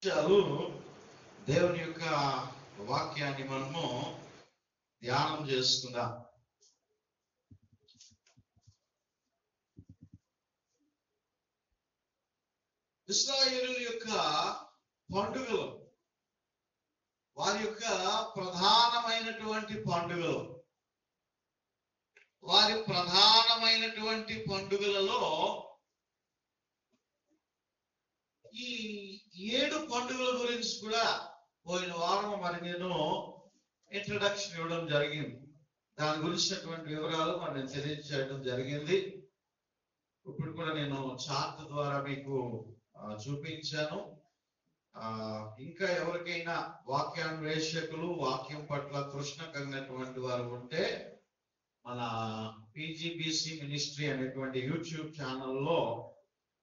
నిమిషాలు దేవుని యొక్క వాక్యాన్ని మనము ధ్యానం చేసుకుందాం. ఇశ్రాయేలు యొక్క పండుగలు, వారి యొక్క ప్రధానమైనటువంటి పండుగలు, వారి ప్రధానమైనటువంటి పండుగలలో ఈ 7 పండుగల గురించి కూడా పోయిన వారం మరి నేను ఇంట్రడక్షన్ ఇవ్వడం జరిగింది. దాని గురించినటువంటి వివరాలు నేను తెలియజేయడం జరిగింది. ఇప్పుడు కూడా నేను చార్ట్ ద్వారా మీకు చూపించాను. ఇంకా ఎవరికైనా వాక్యాన్వేషకులు, వాక్యం పట్ల తృష్ణ కలిగినటువంటి వారు ఉంటే మన పీజీబీసీ మినిస్ట్రీ అనేటువంటి యూట్యూబ్ ఛానల్లో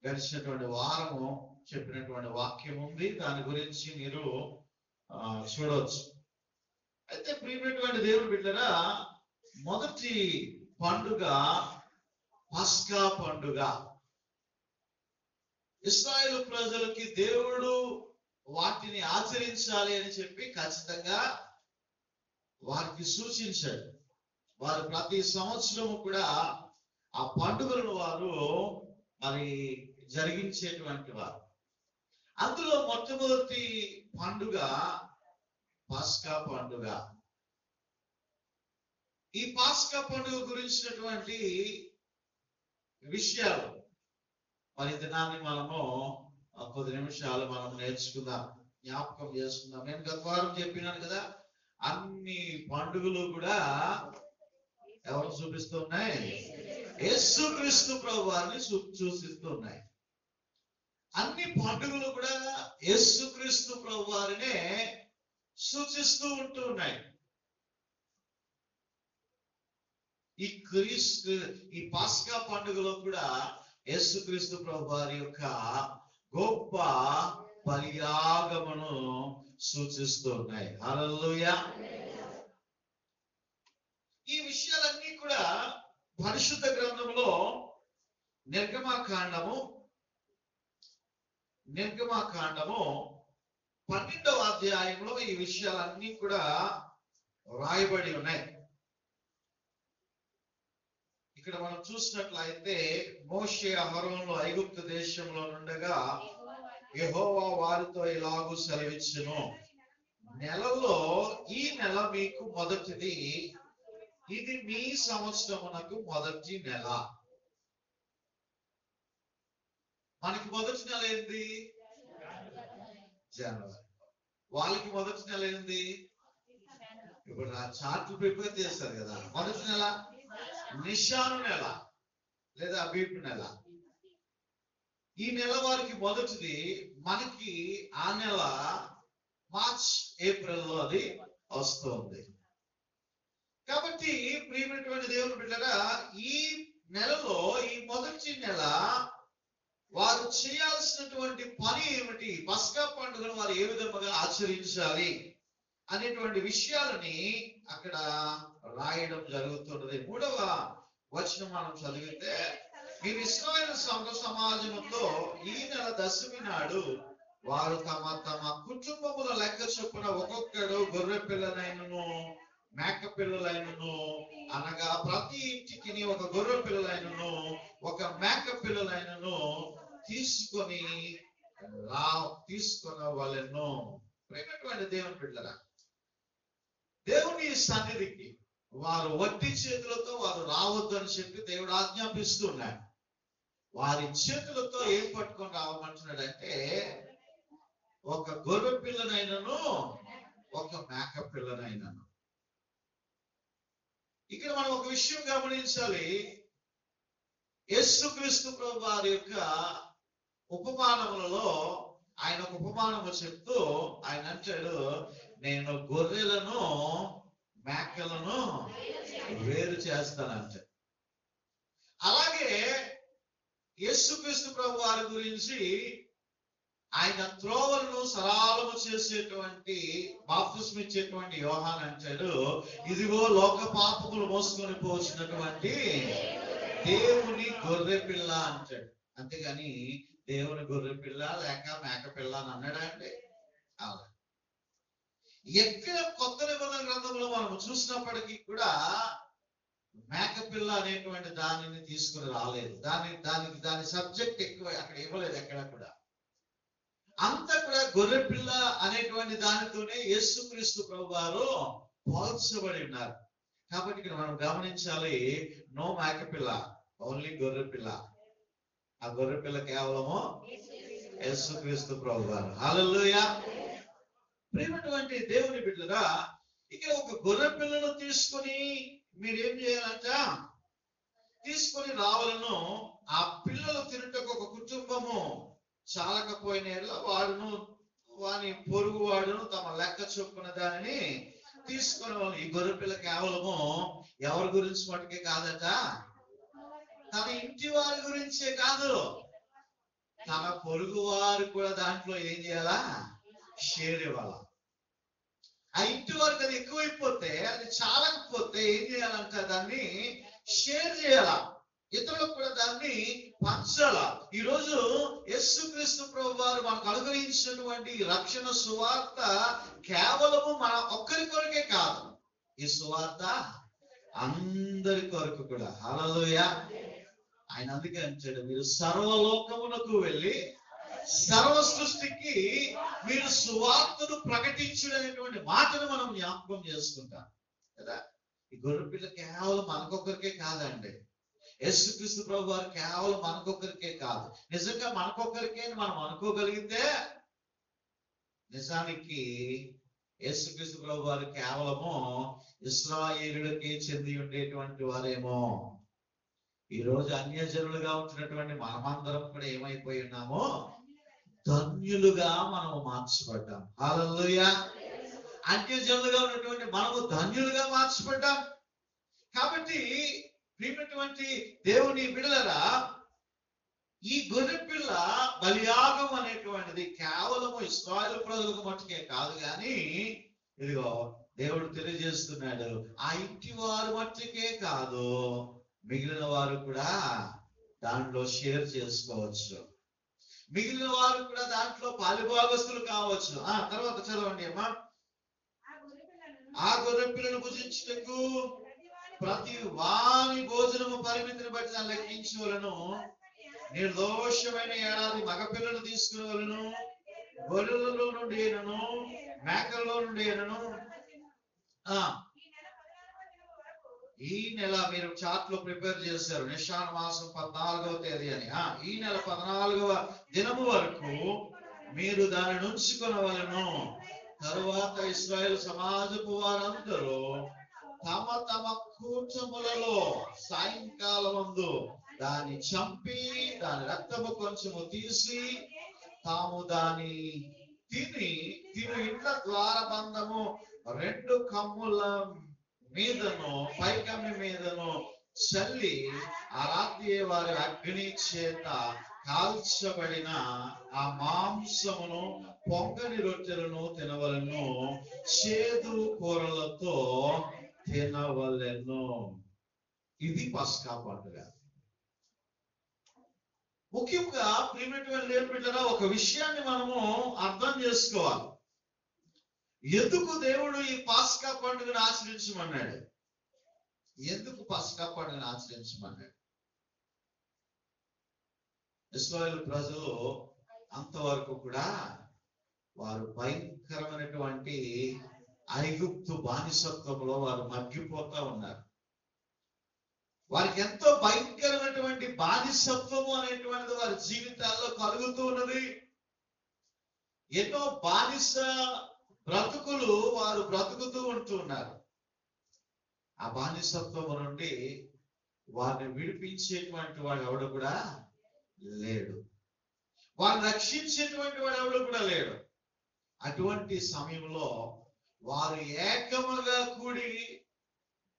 గడిచినటువంటి వారము చెప్పినటువంటి వాక్యం ఉంది. దాని గురించి మీరు చూడవచ్చు. అయితే ప్రియమైనటువంటి దేవుని బిడ్డలారా, మొదటి పండుగ పస్కా పండుగ. ఇశ్రాయేలు ప్రజలకి దేవుడు వాటిని ఆచరించాలి అని చెప్పి ఖచ్చితంగా వారికి సూచించాడు. వారు ప్రతి సంవత్సరము కూడా ఆ పండుగలను వారు మరి జరిగించేటువంటి వారు. అందులో మొట్టమొదటి పండుగ పస్కా పండుగ. ఈ పస్కా పండుగ గురించినటువంటి విషయాలు మరి దినాన్ని మనము కొద్ది నిమిషాలు మనం నేర్చుకుందాం, జ్ఞాపకం చేసుకుందాం. నేను గత వారం చెప్పినాను కదా, అన్ని పండుగలు కూడా ఎవరు చూపిస్తున్నాయి? యేసుక్రీస్తు ప్రభు వారిని సూచిస్తున్నాయి. అన్ని పండుగలు కూడా యేసుక్రీస్తు ప్రభు వారినే సూచిస్తూ ఉంటున్నాయి. ఈ పస్కా పండుగలో కూడా యేసుక్రీస్తు ప్రభు వారి యొక్క గొప్ప పరియాగమును సూచిస్తున్నాయి. హల్లెలూయా. ఈ విషయాలన్నీ కూడా పరిశుద్ధ గ్రంథంలో నిర్గమకాండము 12వ అధ్యాయంలో ఈ విషయాలన్నీ కూడా రాయబడి ఉన్నాయి. ఇక్కడ మనం చూసినట్లయితే మోషే అహరోనులు ఐగుప్తు దేశంలో నుండగా యెహోవా వారితో ఇలాగూ సెలవిచ్చెను, నెలలో ఈ నెల మీకు మొదటిది, ఇది మీ సంవత్సరమునకు మొదటి నెల. మనకి మొదటి నెల ఏంది? జనవరి. వాళ్ళకి మొదటి నెల ఏంది? ఇప్పుడు ఆ చార్ట్లు ప్రిపేర్ చేస్తారు కదా. మొదటి నెల నిషాను నెల లేదా అబీబ్ నెల. ఈ నెల వారికి మొదటిది. మనకి ఆ నెల మార్చ్ ఏప్రిల్లో అది వస్తుంది. కాబట్టి ప్రియమైనటువంటి దేవుని బిడ్డలారా, ఈ నెలలో ఈ మొదటి నెల వారు చేయాల్సినటువంటి పని ఏమిటి, పస్కా పండుగను వారు ఏ విధంగా ఆచరించాలి అనేటువంటి విషయాలని అక్కడ రాయడం జరుగుతున్నది. 3వ వచనం మనం చదివితే, మీరు ఇశ్రాయేలు సమాజంతో ఈ నెల దశమి నాడు వారు తమ తమ కుటుంబముల లెక్క చొప్పున ఒక్కొక్కడు గొర్రె పిల్లలైనను మేక పిల్లలైనను, అనగా ప్రతి ఇంటికి ఒక గొర్రె పిల్లలైనను ఒక మేక పిల్లలైనను తీసుకొని వాళ్ళను. ప్రేమటువంటి దేవుని బిడ్డలారా, దేవుని సన్నిధికి వారు వట్టి చేతులతో వారు రావద్దు అని చెప్పి దేవుడు ఆజ్ఞాపిస్తున్నాడు. వారి చేతులతో ఏం పట్టుకొని రావమంటున్నాడంటే, ఒక గొర్రె పిల్లనైనను ఒక మేక పిల్లనైనను. ఇక్కడ మనం ఒక విషయం గమనించాలి. యేసుక్రీస్తు ప్రభు వారి యొక్క ఉపమానములలో ఆయన ఒక ఉపమానము చెప్తూ ఆయన అంటాడు, నేను గొర్రెలను మేకలను వేరు చేస్తానంట. అలాగే యేసుక్రీస్తు ప్రభు వారి గురించి ఆయన త్రోవలను సరళము చేసేటువంటి బాప్తిస్మం ఇచ్చేటువంటి యోహాను అంటాడు, ఇదిగో లోక పాపములు మోసుకొని పోసినటువంటి దేవుని గొర్రె పిల్ల అంటాడు. అంతేగాని దేవుని గొర్రె పిల్ల లేక మేక పిల్ల అని అన్నాడా అండి? ఎక్కడ కొత్త నిబంధన గ్రంథంలో మనం చూసినప్పటికీ కూడా మేకపిల్ల అనేటువంటి దానిని తీసుకుని రాలేదు. దాని సబ్జెక్ట్ ఎక్కువ అక్కడ ఇవ్వలేదు ఎక్కడ కూడా. అంతా కూడా గొర్రెపిల్ల అనేటువంటి దానితోనే యేసుక్రీస్తు ప్రభువారు పోల్చబడి ఉన్నారు. కాబట్టి ఇక్కడ మనం గమనించాలి, నో మేకపిల్ల, ఓన్లీ గొర్రెపిల్ల. ఆ గొర్రెపిల్ల కేవలము యేసుక్రీస్తు ప్రభువారు. హల్లెలూయా. ప్రియమైనటువంటి దేవుని బిడ్డలారా, ఇక్కడ ఒక గొర్రెపిల్లను తీసుకొని మీరేం చేయాలంట, తీసుకొని రావాలను. ఆ పిల్లలు తినటకు ఒక కుటుంబము చాలకపోయిన వాడును వాని పొరుగు వాడును తమ లెక్క చొప్పున దానిని తీసుకునే వాళ్ళు. ఈ గొర్రెపిల్ల కేవలము ఎవరి గురించి మటుకే కాదట, తన ఇంటి వారి గురించే కాదు, తన పొరుగు వారు కూడా దాంట్లో ఏం చేయాలా, షేర్ ఇవ్వాలా. ఆ ఇంటి వారికి అది ఎక్కువైపోతే, అది చాలకపోతే ఏం చేయాలంట, దాన్ని షేర్ చేయాలా, ఇతరులకు కూడా దాన్ని పంచాలా. ఈరోజు యేసుక్రీస్తు ప్రభువారు మనకు అనుగ్రహించినటువంటి రక్షణ సువార్త కేవలము మన ఒక్కరి కొరకే కాదు, ఈ సువార్త అందరి కొరకు కూడా. హల్లెలూయా. ఆయన అందుకే అంటాడు, మీరు సర్వలోకమునకు వెళ్ళి సర్వ సృష్టికి మీరు సువార్తను ప్రకటించుడు అనేటువంటి మాటను మనం జ్ఞాపకం చేసుకుంటాం కదా. ఈ గొర్రెపిల్ల కేవలం మనకొక్కరికే కాదండి. యేసుక్రీస్తు ప్రభు వారు కేవలం మనకొక్కరికే కాదు. నిజంగా మనకొక్కరికే మనం అనుకోగలిగితే నిజానికి యేసుక్రీస్తు ప్రభు వారు కేవలము ఇశ్రాయేలులకే చెంది ఉండేటువంటి వారేమో. ఈ రోజు అన్యజనులుగా ఉంటున్నటువంటి మనమందరం కూడా ఏమైపోయి ఉన్నామో, ధన్యులుగా మనము మార్చబడ్డాం. హల్లెలూయా. అన్యజనులుగా ఉన్నటువంటి మనము ధన్యులుగా మార్చబడ్డాం. కాబట్టి ప్రియమైనటువంటి దేవుని బిడ్డలారా, ఈ గొర్రెపిల్ల బలియాగం అనేటువంటిది కేవలము ఇశ్రాయేలు ప్రజలకు మట్టుకే కాదు, కానీ ఇదిగో దేవుడు తెలియజేస్తున్నాడు, ఆ ఇంటి వారు మట్టుకే కాదు, మిగిలిన వారు కూడా దాంట్లో షేర్ చేసుకోవచ్చు, మిగిలిన వారు కూడా దాంట్లో పాలిభాగస్తులు కావచ్చు. తర్వాత చదవండి అమ్మా. ఆ గొర్రెపిల్లను భుజించుటకు ప్రతి వాని భోజనము పరిమితిని బట్టి దాన్ని లెక్కించవలను. నిర్దోషమైన ఏడాది మగపిల్లలు తీసుకునేవలను, గొర్రెలలో నుండి అయినను మేకల్లో నుండి అయినను. ఈ నెల మీరు చార్ట్ లో ప్రిపేర్ చేశారు, నిషాన్ మాసం 14వ తేదీ అని. ఈ నెల 14వ దినము వరకు మీరు దానిని ఉంచుకొనవలెను. తరువాత ఇశ్రాయేలు సమాజపు వారందరూ తమ తమ కూటములలో సాయంకాలమందు దాన్ని చంపి దాని రక్తము కొంచెము తీసి తాము దాని తిని ఇంట్ల ద్వారబంధము 2 కమ్ముల మీదను పైకమ్మి మీదను చల్లి ఆ రాత్రి వారి అగ్ని చేత కాల్చబడిన ఆ మాంసమును పొంగని రొట్టెలను తినవలెను, చేదు కూరలతో తినవలెను. ఇది పస్కా పండుగ. ముఖ్యంగా ప్రియమైనటువంటి దేవుని బిడ్డలారా, ఒక విషయాన్ని మనము అర్థం చేసుకోవాలి. ఎందుకు దేవుడు ఈ పస్కా పండుగను ఆచరించమన్నాడు? ఎందుకు పస్కా పండుగను ఆచరించమన్నాడు? ఇశ్రాయేలు ప్రజలు అంతవరకు కూడా వారు భయంకరమైనటువంటి ఐగుప్తు బానిసత్వంలో వారు మగ్గిపోతా ఉన్నారు. వారికి ఎంతో భయంకరమైనటువంటి బానిసత్వము అనేటువంటిది వారి జీవితాల్లో కలుగుతూ ఉన్నది. ఎన్నో బానిస బ్రతుకులు వారు బ్రతుకుతూ ఉంటున్నారు. ఆ బానిసత్వము నుండి వారిని విడిపించేటువంటి వాడు ఎవడు కూడా లేడు, వారిని రక్షించేటువంటి వాడు ఎవడు కూడా లేడు. అటువంటి సమయంలో వారు ఏకముగా కూడి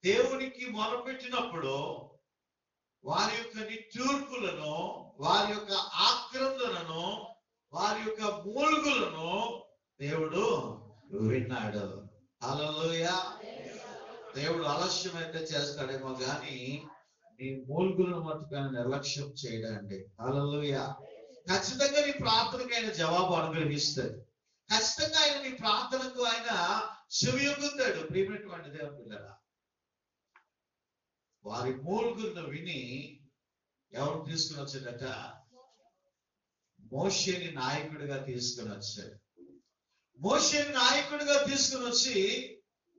దేవునికి మొరపెట్టినప్పుడు వారి యొక్క నిట్టూర్పులను, వారి యొక్క ఆక్రందనను, వారి యొక్క మూలుగులను దేవుడు విన్నాడు. హల్లెలూయా. దేవుడు ఆలస్యం అయితే చేస్తాడేమో కానీ నీ మూలుగులను మట్టుకు నిర్లక్ష్యం చేయడండి. హల్లెలూయా. ఖచ్చితంగా నీ ప్రార్థనకైన జవాబు అనుగ్రహిస్తాడు. ఖచ్చితంగా ఆయన నీ ప్రార్థనకు ఆయన చెవియొగ్గుతాడు. ప్రియమైనటువంటి దేవుని పిల్లరా, వారి మూలుగులను విని ఎవరు తీసుకుని వచ్చాడట? మోషేని నాయకుడిగా తీసుకుని వచ్చాడు. మోషేని నాయకుడిగా తీసుకుని వచ్చి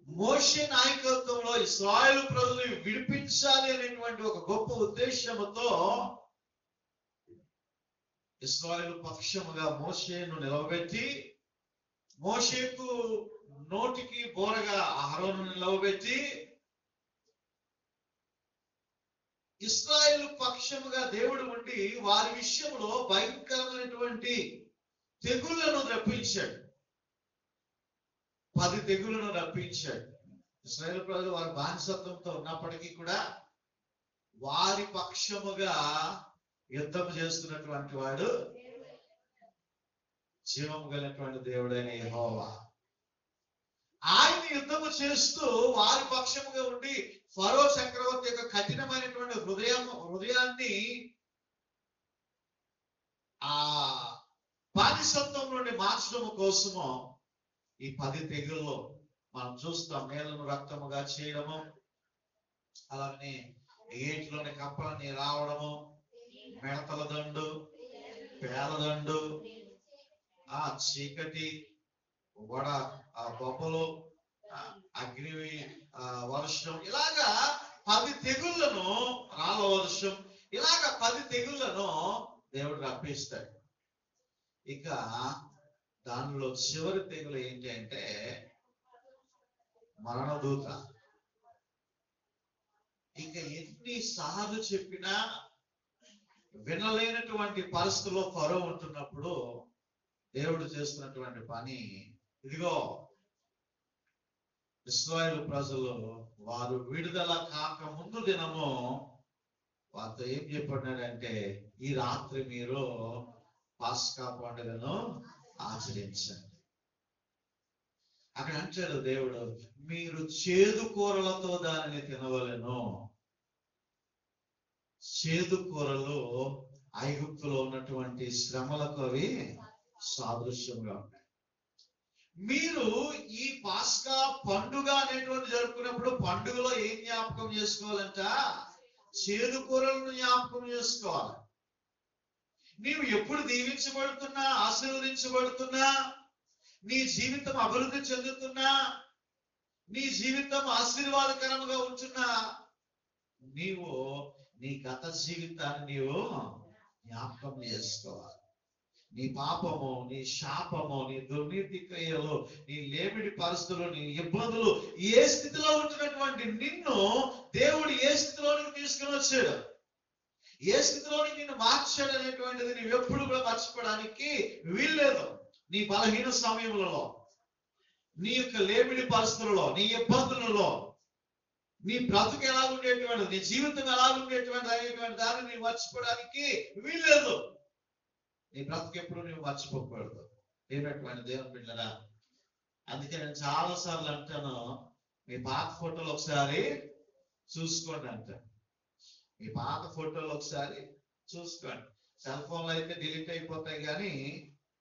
మోషే నాయకత్వంలో ఇశ్రాయేలు ప్రజలను విడిపించాలి అనేటువంటి ఒక గొప్ప ఉద్దేశంతో ఇశ్రాయేలు పక్షముగా మోషేను నిలవబెట్టి, మోషేకు నోటికి బోరగా అహరోను నిలవబెట్టి, ఇశ్రాయేలు పక్షముగా దేవుడు ఉండి వారి విషయంలో భయంకరమైనటువంటి తెగుళ్లను రప్పించాడు. 10 తెగుళ్లను రప్పించాడు. ఇశ్రాయేలు ప్రజలు వారి బానిసత్వంతో ఉన్నప్పటికీ కూడా వారి పక్షముగా యుద్ధం చేస్తున్నటువంటి వాడు జీవము కలిగినటువంటి దేవుడైన యెహోవా. ఆయన యుద్ధము చేస్తూ వారి పక్షముగా ఉండి ఫరో చక్రవర్తి యొక్క కఠినమైనటువంటి హృదయాన్ని ఆ బానిసత్వం నుండి మార్చడం కోసము ఈ 10 తెగుల్లో మనం చూస్తాం. నేలను రక్తముగా చేయడము, అలాగనే ఏట్లోని కప్పలని రావడము, మిడతల దండు, పేలదండు, ఆ చీకటి, వడ, ఆ బొబ్బలు, అగ్ని వర్షం, ఇలాగా 10 తెగుళ్లను, రాళ్ళ వర్షం, ఇలాగా 10 తెగుళ్లను దేవుడు రప్పిస్తాడు. ఇక దానిలో చివరి తెగులు ఏంటి అంటే మరణదూత. ఇక ఎన్నిసార్లు చెప్పినా వినలేనటువంటి పరిస్థితుల్లో ఫరో ఉంటున్నప్పుడు దేవుడు చేస్తున్నటువంటి పని ఇదిగో, ఇశ్రాయేలు ప్రజలు వారు విడుదల కాక ముందు దినము వారితో ఏం చెప్పన్నాడంటే, ఈ రాత్రి మీరు పాస్కా పండుగను ఆచరించండి. అక్కడ అంటాడు దేవుడు, మీరు చేదు కూరలతో దానిని తినవలెను. చేదు కూరలు ఐగుప్తులో ఉన్నటువంటి శ్రమలకు అవి సాదృశ్యంగా ఉంటాయి. మీరు ఈ పాస్కా పండుగ అనేటువంటి జరుపుకున్నప్పుడు పండుగలో ఏం జ్ఞాపకం చేసుకోవాలంట? చేదు కూరలను జ్ఞాపకం చేసుకోవాలి. నీవు ఎప్పుడు దీవించబడుతున్నా, ఆశీర్వదించబడుతున్నా, నీ జీవితం అభివృద్ధి చెందుతున్నా, నీ జీవితం ఆశీర్వాదకరంగా ఉంటున్నా, నీవు నీ గత జీవితాన్ని నీవు జ్ఞాపకం చేసుకోవాలి. నీ పాపము, నీ శాపము, నీ దుర్నీతి క్రియలు, నీ లేమిడి పరిస్థితులు, నీ ఇబ్బందులు, ఏ స్థితిలో ఉంటున్నటువంటి నిన్ను దేవుడు ఏ స్థితిలోనికి తీసుకుని వచ్చాడు, ఏ స్థితిలోనికి నిన్ను మార్చాడు అనేటువంటిది నువ్వు ఎప్పుడు కూడా మర్చిపోవడానికి వీల్లేదు. నీ బలహీన సమయములలో, నీ యొక్క లేమిడి పరిస్థితులలో, నీ ఇబ్బందులలో, నీ బ్రతుకు ఎలా ఉండేటువంటిది, నీ జీవితం ఎలా ఉండేటువంటి అనేటువంటి దాన్ని నీవు మర్చిపోవడానికి వీల్లేదు. నీ బ్రతుకు ఎప్పుడు నువ్వు మర్చిపోకూడదు. ఏమిటటువంటి దేవుని బిడ్డలారా, అందుకే నేను చాలా సార్లు అంటాను, మీ పాత ఫోటోలు ఒకసారి చూసుకోండి అంటాను. మీ పాత ఫోటోలు ఒకసారి చూసుకోండి. సెల్ ఫోన్లో అయితే డిలీట్ అయిపోతాయి, కానీ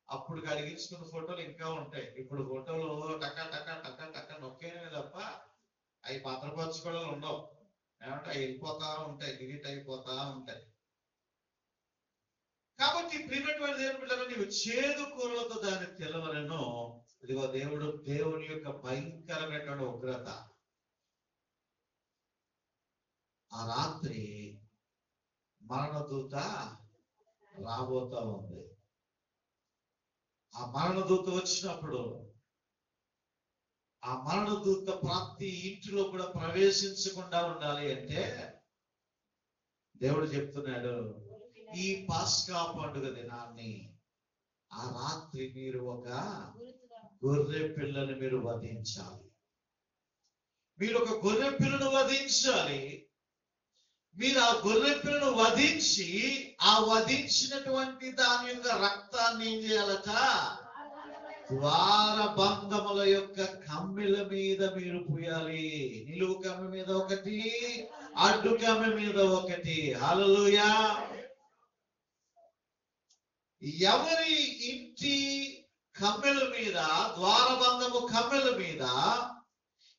అప్పుడు కడిగించుకున్న ఫోటోలు ఇంకా ఉంటాయి. ఇప్పుడు ఫోటోలు టక్క టక్క టక్క టక్క నొక్కేనే తప్ప అవి భద్రపరచుకోవడాలు ఉండవు. ఏమంటే అవి వెళ్ళిపోతా ఉంటాయి, డిలీట్ అయిపోతా ఉంటాయి. కాబట్టి ప్రియమైనటువంటి దేవుని బిడ్డలారా, నీవు చేదు కూరలతో దాన్ని తెలవలను. ఇదిగో దేవుని యొక్క భయంకరమైనటువంటి ఉగ్రత ఆ రాత్రి మరణదూత రాబోతా ఉంది. ఆ మరణదూత వచ్చినప్పుడు ఆ మరణదూత ప్రతి ఇంటిలో కూడా ప్రవేశించకుండా ఉండాలి అంటే దేవుడు చెప్తున్నాడు, ఈ పాస్కా పండుగ దినాన్ని ఆ రాత్రి మీరు ఒక గొర్రె పిల్లని మీరు వధించాలి. మీరు ఒక గొర్రె పిల్లను వధించాలి. మీరు ఆ గొర్రె పిల్లను వధించి ఆ వధించినటువంటి దాని యొక్క రక్తాన్ని ఏం చేయాలట? ద్వార బంధముల యొక్క కమ్మెల మీద మీరు పూయాలి. నిలువు కమ్మె మీద ఒకటి, అడ్డు కమ్మె మీద ఒకటి. హల్లెలూయా. ఎవరి ఇంటి కమ్మెల మీద, ద్వారబంధము కమ్మెల మీద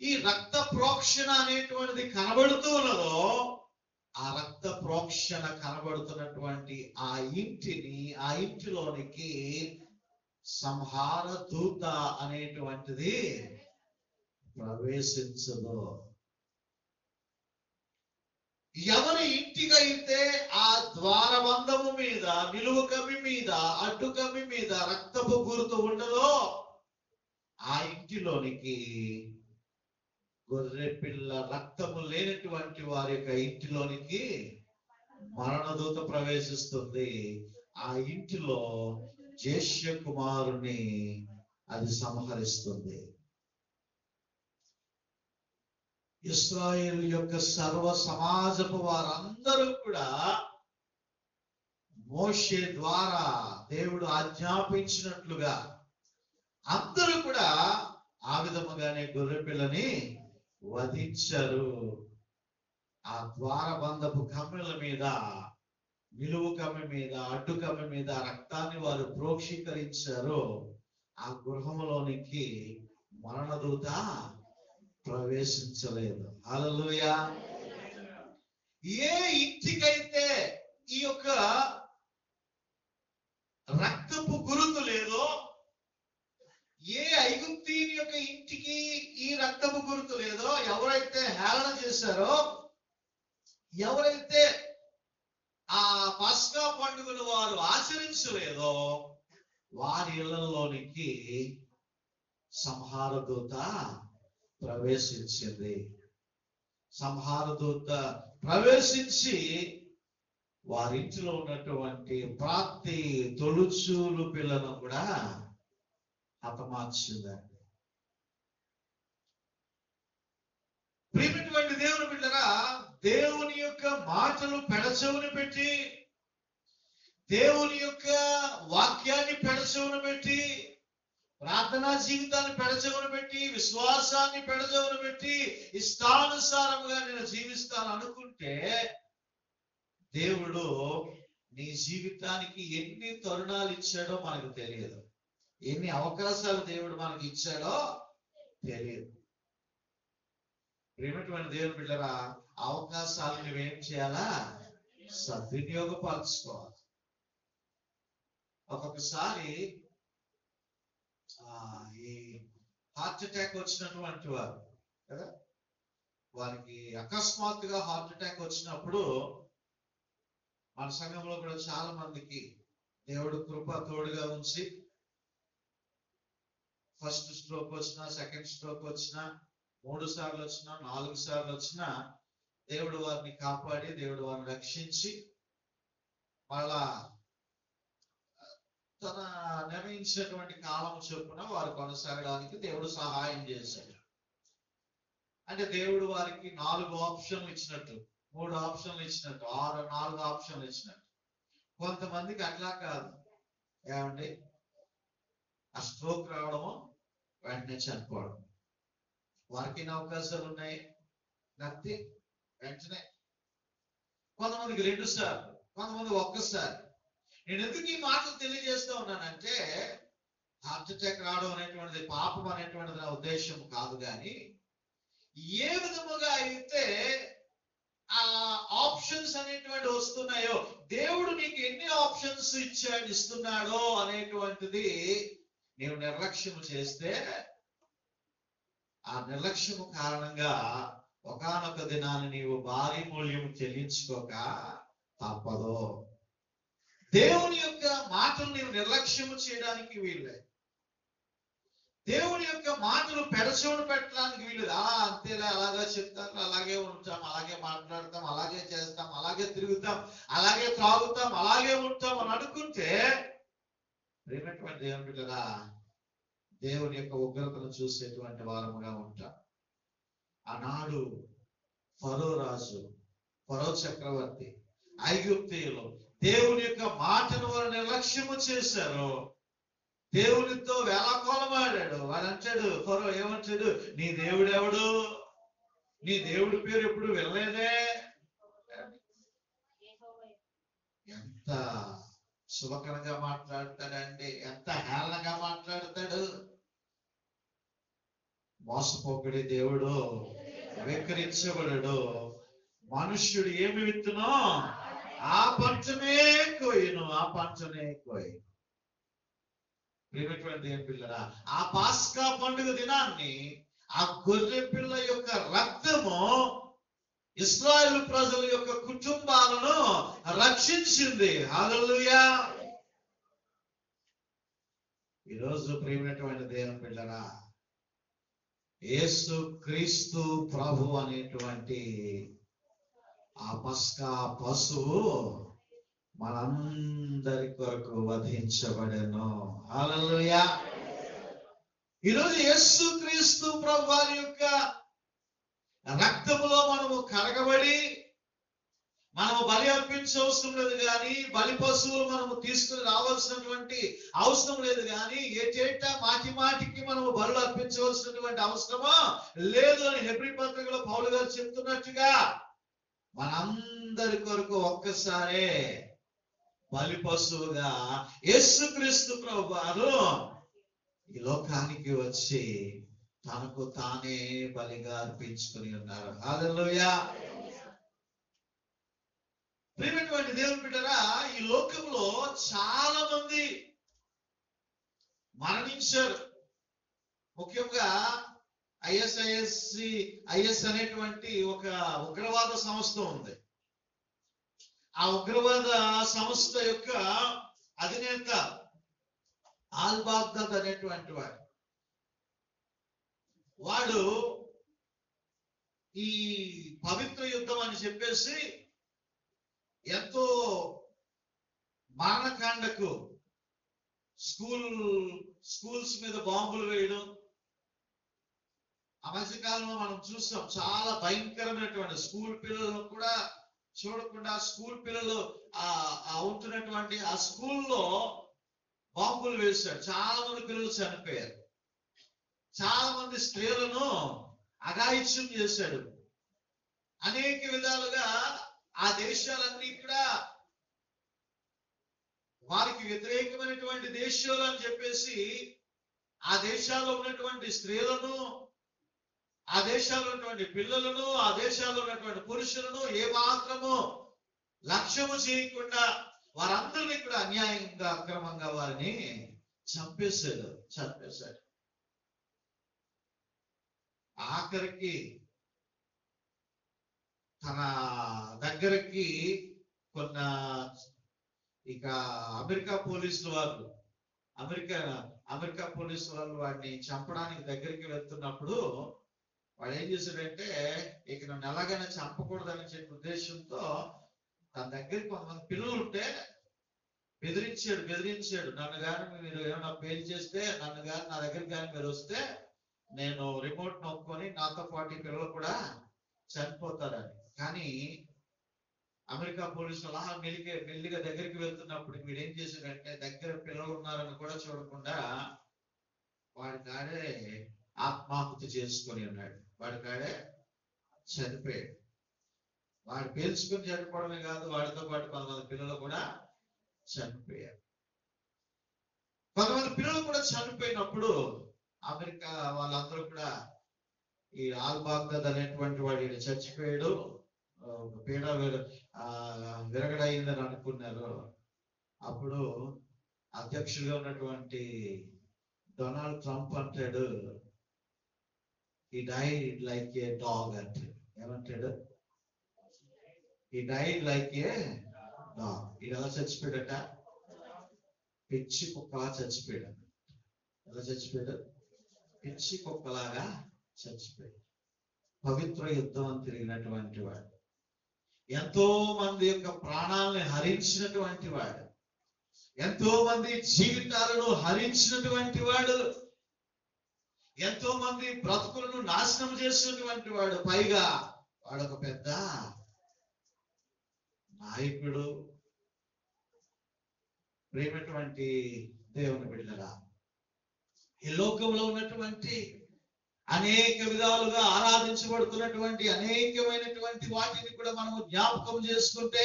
ఈ రక్త ప్రోక్షణ అనేటువంటిది కనబడుతూ ఉన్నదో, ఆ రక్త ప్రోక్షణ కనబడుతున్నటువంటి ఆ ఇంటిలోనికి సంహార దూత అనేటువంటిది ప్రవేశించదు. ఎవరి ఇంటికైతే ఆ ద్వారబంధము మీద, నిలువు కమ్మి మీద, అడ్డు కమ్మి మీద రక్తపు గుర్తు ఉండదో, ఆ ఇంటిలోనికి గొర్రె పిల్ల రక్తము లేనటువంటి వారి యొక్క ఇంటిలోనికి మరణదూత ప్రవేశిస్తుంది. ఆ ఇంటిలో జ్యేష్ఠ కుమారుని అది సంహరిస్తుంది. ఇశ్రాయేలు యొక్క సర్వ సమాజపు వారందరూ కూడా మోషే ద్వారా దేవుడు ఆజ్ఞాపించినట్లుగా అందరూ కూడా ఆ విధముగానే గొర్రె పిల్లని వధించారు. ఆ ద్వారబంధపు కమ్మెల మీద, నిలువు కమ్మె మీద, అడ్డు కమ్మె మీద రక్తాన్ని వారు ప్రోక్షీకరించారు. ఆ గృహంలోనికి మరణదూత ప్రవేశించలేదు. హల్లెలూయా. ఏ ఇంటికైతే ఈ యొక్క రక్తపు గురుతు లేదో, ఏ ఐగుప్తీయుని యొక్క ఇంటికి ఈ రక్తపు గుర్తు లేదో, ఎవరైతే హేళన చేశారో, ఎవరైతే ఆ పస్కా పండుగను వారు ఆచరించలేదో, వారి ఇళ్లలోనికి సంహార దూత ప్రవేశించింది. సంహార దూత ప్రవేశించి వారింటిలో ఉన్నటువంటి ప్రాప్తి తొలుచూలు పిల్లను కూడా హతమార్చిందండి. ప్రియమైనటువంటి దేవుని బిడ్డరా, దేవుని యొక్క మాటలు పెడచెవుని పెట్టి, దేవుని యొక్క వాక్యాన్ని పెడచెవుని పెట్టి, ప్రార్థనా జీవితాన్ని పెడచెవుని పెట్టి, విశ్వాసాన్ని పెడచెవుని పెట్టి, ఇష్టానుసారంగా నేను జీవిస్తాను అనుకుంటే, దేవుడు నీ జీవితానికి ఎన్ని తరుణాలు ఇచ్చాడో మనకు తెలియదు. ఎన్ని అవకాశాలు దేవుడు మనకి ఇచ్చాడో తెలియదు. ప్రియమైనటువంటి దేవుని బిడ్డరా, అవకాశాలు నువ్వేం చేయాలా? సద్వినియోగపరచుకోవాలి. ఒక్కొక్కసారి ఈ హార్ట్ అటాక్ వచ్చినటువంటి వారు కదా, వారికి అకస్మాత్తుగా హార్ట్ అటాక్ వచ్చినప్పుడు మన సంఘంలో కూడా చాలా మందికి దేవుడు కృప తోడుగా ఉంచి, ఫస్ట్ స్ట్రోక్ వచ్చినా, సెకండ్ స్ట్రోక్ వచ్చినా, 3 సార్లు వచ్చినా, 4 సార్లు వచ్చినా, దేవుడు వారిని కాపాడి, దేవుడు వారిని రక్షించి, మళ్ళా తన నిర్ణయించినటువంటి కాలం చొప్పున వారు కొనసాగడానికి దేవుడు సహాయం చేశాడు. అంటే దేవుడు వారికి 4 ఆప్షన్లు ఇచ్చినట్టు, 3 ఆప్షన్లు ఇచ్చినట్టు, 4 ఆప్షన్లు ఇచ్చినట్టు. కొంతమందికి అట్లా కాదు. ఏమండి, ఆ స్ట్రోక్ రావడము, వెంటనే చనిపోవడం. వారికి ఎన్ని అవకాశాలు ఉన్నాయి? నత్తి, వెంటనే. కొంతమందికి 2 సార్లు, కొంతమంది 1 సారి. నేను ఎందుకు ఈ మాటలు తెలియజేస్తూ ఉన్నానంటే, హార్ట్ అటాక్ రావడం అనేటువంటిది పాపం అనేటువంటిది నా ఉద్దేశం కాదు, కానీ ఏ విధముగా అయితే ఆ ఆప్షన్స్ అనేటువంటి వస్తున్నాయో, దేవుడు నీకు ఎన్ని ఆప్షన్స్ ఇస్తున్నాడో అనేటువంటిది నీవు నిర్లక్ష్యం చేస్తే, ఆ నిర్లక్ష్యము కారణంగా ఒకానొక దినాన్ని నీవు భారీ మూల్యం చెల్లించుకోక తప్పదు. దేవుని యొక్క మాటలు నీవు నిర్లక్ష్యము చేయడానికి వీల్లేదు. దేవుని యొక్క మాటలు పెడచెవును పెట్టడానికి వీలు. అంతేలా, అలాగా చెప్తాం, అలాగే ఉంటాం, అలాగే మాట్లాడతాం, అలాగే చేస్తాం, అలాగే తిరుగుతాం, అలాగే త్రాగుతాం, అలాగే ఉంటాం అని అనుకుంటే, ప్రియమైనటువంటి దేవుని బిడ్డలా, దేవుని యొక్క ఉగ్రతను చూసేటువంటి వారముగా ఉంటాం. ఆనాడు ఫరో రాజు, ఫరో చక్రవర్తి, ఐగుప్తీయులు దేవుని యొక్క మాటను వారు నిర్లక్ష్యము చేశారు. దేవునితో వేళాకోళమాడాడు. వాడు అంటాడు, ఫరో ఏమంటాడు, నీ దేవుడు ఎవడు? నీ దేవుడి పేరు ఎప్పుడు వినలేదే. ఎంత చులకనగా మాట్లాడతాడండి, ఎంత హేళనగా మాట్లాడతాడు. మోసపోకడి దేవుడు వికరించబడడు. మనుష్యుడు ఏమి విత్తునో ఆ పంటనే కోయును, ఆ పంటనే కోయును. ప్రియమైనటువంటి ఏం పిల్లరా, ఆ పాస్కా పండుగ దినాన్ని ఆ గొర్రె పిల్ల యొక్క రక్తము ఇశ్రాయేలు ప్రజల యొక్క కుటుంబాలను రక్షించింది. హల్లెలూయా. ఈరోజు ప్రియమైనటువంటి దేవుని పిల్లరా, యేసు క్రీస్తు ప్రభు అనేటువంటి ఆ పస్కా పశువు మనందరి కొరకు వధించబడెను. హల్లెలూయా. ఈరోజు యేసు క్రీస్తు ప్రభు వారి యొక్క రక్తములో మనము కడగబడి మనము బలి అర్పించవసరం లేదు, కానీ బలి పశువులు మనము తీసుకుని రావాల్సినటువంటి అవసరం లేదు, కానీ ఏటేటా మాటి మాటికి మనము బలు అర్పించవలసినటువంటి అవసరమో లేదు అని హెబ్రీ పత్రికలో పౌలు గారు చెప్తున్నట్టుగా మనందరి కొరకు ఒక్కసారే బలి పశువుగా యేసుక్రీస్తు ప్రభు వారు ఈ లోకానికి వచ్చి తనకు తానే బలిగా అర్పించుకుని ఉన్నారు. హల్లెలూయా. ప్రియమైనటువంటి దేవుని బిడ్డరా, ఈ లోకంలో చాలా మంది మరణించారు. ముఖ్యంగా ఐఎస్ అనేటువంటి ఒక ఉగ్రవాద సంస్థ ఉంది. ఆ ఉగ్రవాద సంస్థ యొక్క అధినేత అల్ బాగ్దాద్ అనేటువంటి వాడు ఈ పవిత్ర యుద్ధం అని చెప్పేసి ఎంతో మారణకాండకు స్కూల్స్ మీద బాంబులు వేయడం, ఆ మధ్యకాలంలో మనం చూస్తాం. చాలా భయంకరమైనటువంటి స్కూల్ పిల్లలను కూడా చూడకుండా స్కూల్ పిల్లలు ఉంటున్నటువంటి ఆ స్కూల్లో బాంబులు వేశాడు. చాలా మంది పిల్లలు చనిపోయారు. చాలా మంది స్త్రీలను అఘాయిత్యం చేశాడు. అనేక విధాలుగా ఆ దేశాలన్నీ కూడా వారికి వ్యతిరేకమైనటువంటి దేశాలు అని చెప్పేసి ఆ దేశాల్లో ఉన్నటువంటి స్త్రీలను, ఆ దేశాల్లో ఉన్నటువంటి పిల్లలను, ఆ దేశాల్లో ఉన్నటువంటి పురుషులను ఏమాత్రము లక్ష్యము చేయకుండా వారందరినీ కూడా అన్యాయంగా అక్రమంగా వారిని చంపేశాడు. ఆఖరికి తన దగ్గరికి కొన్న ఇక అమెరికా పోలీసులు వాడిని చంపడానికి దగ్గరికి వెళ్తున్నప్పుడు వాడు ఏం చేశాడంటే, ఇక నన్ను ఎలాగైనా చంపకూడదని చెప్పే ఉద్దేశంతో తన దగ్గరికి కొంతమంది పిల్లలు ఉంటే బెదిరించాడు. నన్ను కానీ మీరు ఏమైనా పేరు చేస్తే, నన్ను కానీ నా దగ్గరికి కానీ మీరు వస్తే నేను రిమోట్ నొక్కొని నాతో పాటు ఈ పిల్లలు కూడా చనిపోతారని. కానీ అమెరికా పోలీసులు అలా మెల్లిగా దగ్గరికి వెళ్తున్నప్పుడు వీడేం చేశాడంటే, దగ్గర పిల్లలు ఉన్నారని కూడా చూడకుండా వాడి కాడే ఆత్మాహుతి చేసుకొని ఉన్నాడు. వాడి కాడే చనిపోయాడు. వాడు పేల్చుకొని చనిపోవడమే కాదు, వాడితో పాటు కొంతమంది పిల్లలు కూడా చనిపోయారు. కొంతమంది పిల్లలు కూడా చనిపోయినప్పుడు అమెరికా వాళ్ళందరూ కూడా ఈ అల్ బాగ్దాద్ అనేటువంటి వాడు చచ్చిపోయాడు, పీడ విరగడైందని అనుకున్నారు. అప్పుడు అధ్యక్షుడిగా ఉన్నటువంటి డొనాల్డ్ ట్రంప్ అంటాడు, he died like a dog అంటాడు. ఏమంటాడు? he died like a dog. ఇది ఎలా చచ్చిపోయాడట? పిచ్చి కుక్కలా చచ్చిపోయాడు. ఎలా చచ్చిపోయాడు? పిచ్చి కుక్కలాగా చచ్చిపోయాడు. పవిత్ర యుద్ధం అని తిరిగినటువంటి వాడు, ఎంతో మంది యొక్క ప్రాణాలను హరించినటువంటి వాడు, ఎంతో మంది జీవితాలను హరించినటువంటి వాడు, ఎంతో మంది బ్రతుకులను నాశనం చేసినటువంటి వాడు, పైగా వాడొక పెద్ద నాయకుడు. ప్రేమటువంటి దేవుని బిడ్డలారా, ఈ లోకంలో ఉన్నటువంటి అనేక విధాలుగా ఆరాధించబడుతున్నటువంటి అనేకమైనటువంటి వాటిని కూడా మనము జ్ఞాపకం చేసుకుంటే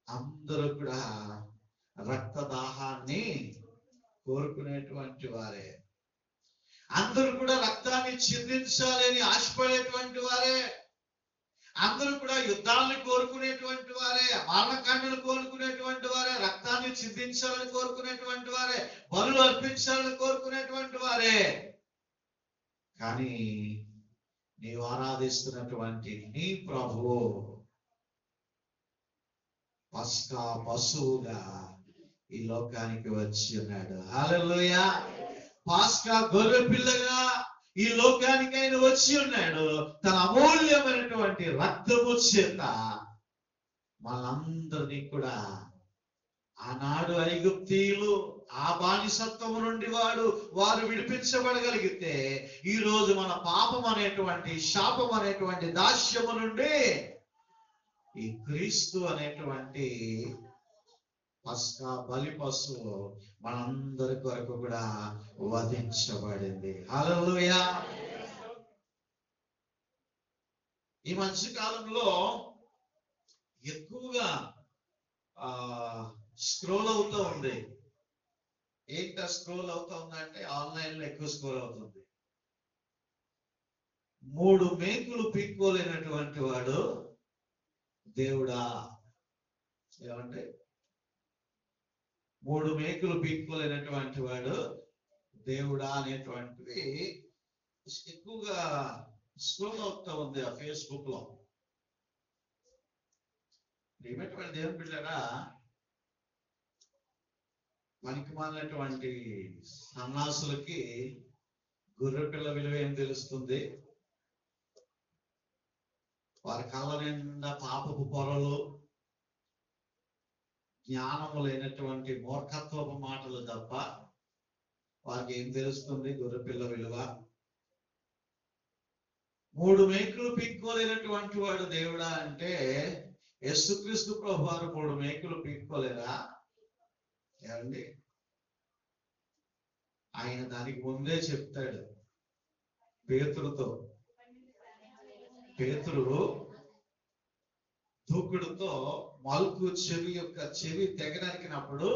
అందరూ కూడా రక్తదాహాన్ని కోరుకునేటువంటి వారే, అందరూ కూడా రక్తాన్ని చిందించాలని ఆశపడేటువంటి వారే, అందరూ కూడా యుద్ధాలను కోరుకునేటువంటి వారే, మరణకాండను కోరుకునేటువంటి వారే, రక్తాన్ని చిందించాలని కోరుకునేటువంటి వారే, బలులు అర్పించాలని కోరుకునేటువంటి వారే. కానీ నీవు ఆరాధిస్తున్నటువంటి నీ ప్రభువు పస్కా పశువుగా ఈ లోకానికి వచ్చి ఉన్నాడు. హల్లెలూయా. పస్కా గొర్రె పిల్లగా ఈ లోకానికి ఆయన వచ్చి ఉన్నాడు. తన అమూల్యమైనటువంటి రక్తము చేత మనందరినీ కూడా, ఆనాడు ఐగుప్తీయులు ఆ బానిసత్వము నుండి వారు విడిపించబడగలిగితే, ఈ రోజు మన పాపం అనేటువంటి, శాపం అనేటువంటి దాస్యము నుండి ఈ క్రీస్తు అనేటువంటి పస్కా బలి పశువు మనందరి కొరకు కూడా వధించబడింది. హల్లెలూయా. ఈ మధ్య కాలంలో ఎక్కువగా స్క్రోల్ అవుతూ ఉంది. ఏంటా స్క్రోల్ అవుతా ఉందంటే, ఆన్లైన్ లో ఎక్కువ స్క్రోల్ అవుతుంది. 3 మేకులు పీక్కోలేనటువంటి వాడు దేవుడా. ఏమంటే 3 మేకులు పీక్కోలేనటువంటి వాడు దేవుడా అనేటువంటిది ఎక్కువగా స్క్రోల్ అవుతా ఉంది ఆ ఫేస్బుక్ లో. ఏమైనటువంటి దేవుని బిడ్డలారా, మనకి మాలినటువంటి సన్నాసులకి గొర్రెపిల్ల విలువ ఏం తెలుస్తుంది? వారి కళ్ళ నిండా పాపపు పొరలు, జ్ఞానము లేనటువంటి మూర్ఖత్వపు మాటలు తప్ప వారికి ఏం తెలుస్తుంది గొర్రెపిల్ల విలువ? 3 మేకులు పీక్కోలేనటువంటి వాడు దేవుడా అంటే, యేసుక్రీస్తు ప్రభు వారు 3 మేకులు పీక్కోలేరా? ఏమండి? ఆయన దానికి ముందే చెప్తాడు పేతురుతో. పేతురు దూకుడుతో మల్కు చెవి తెగనరికినప్పుడు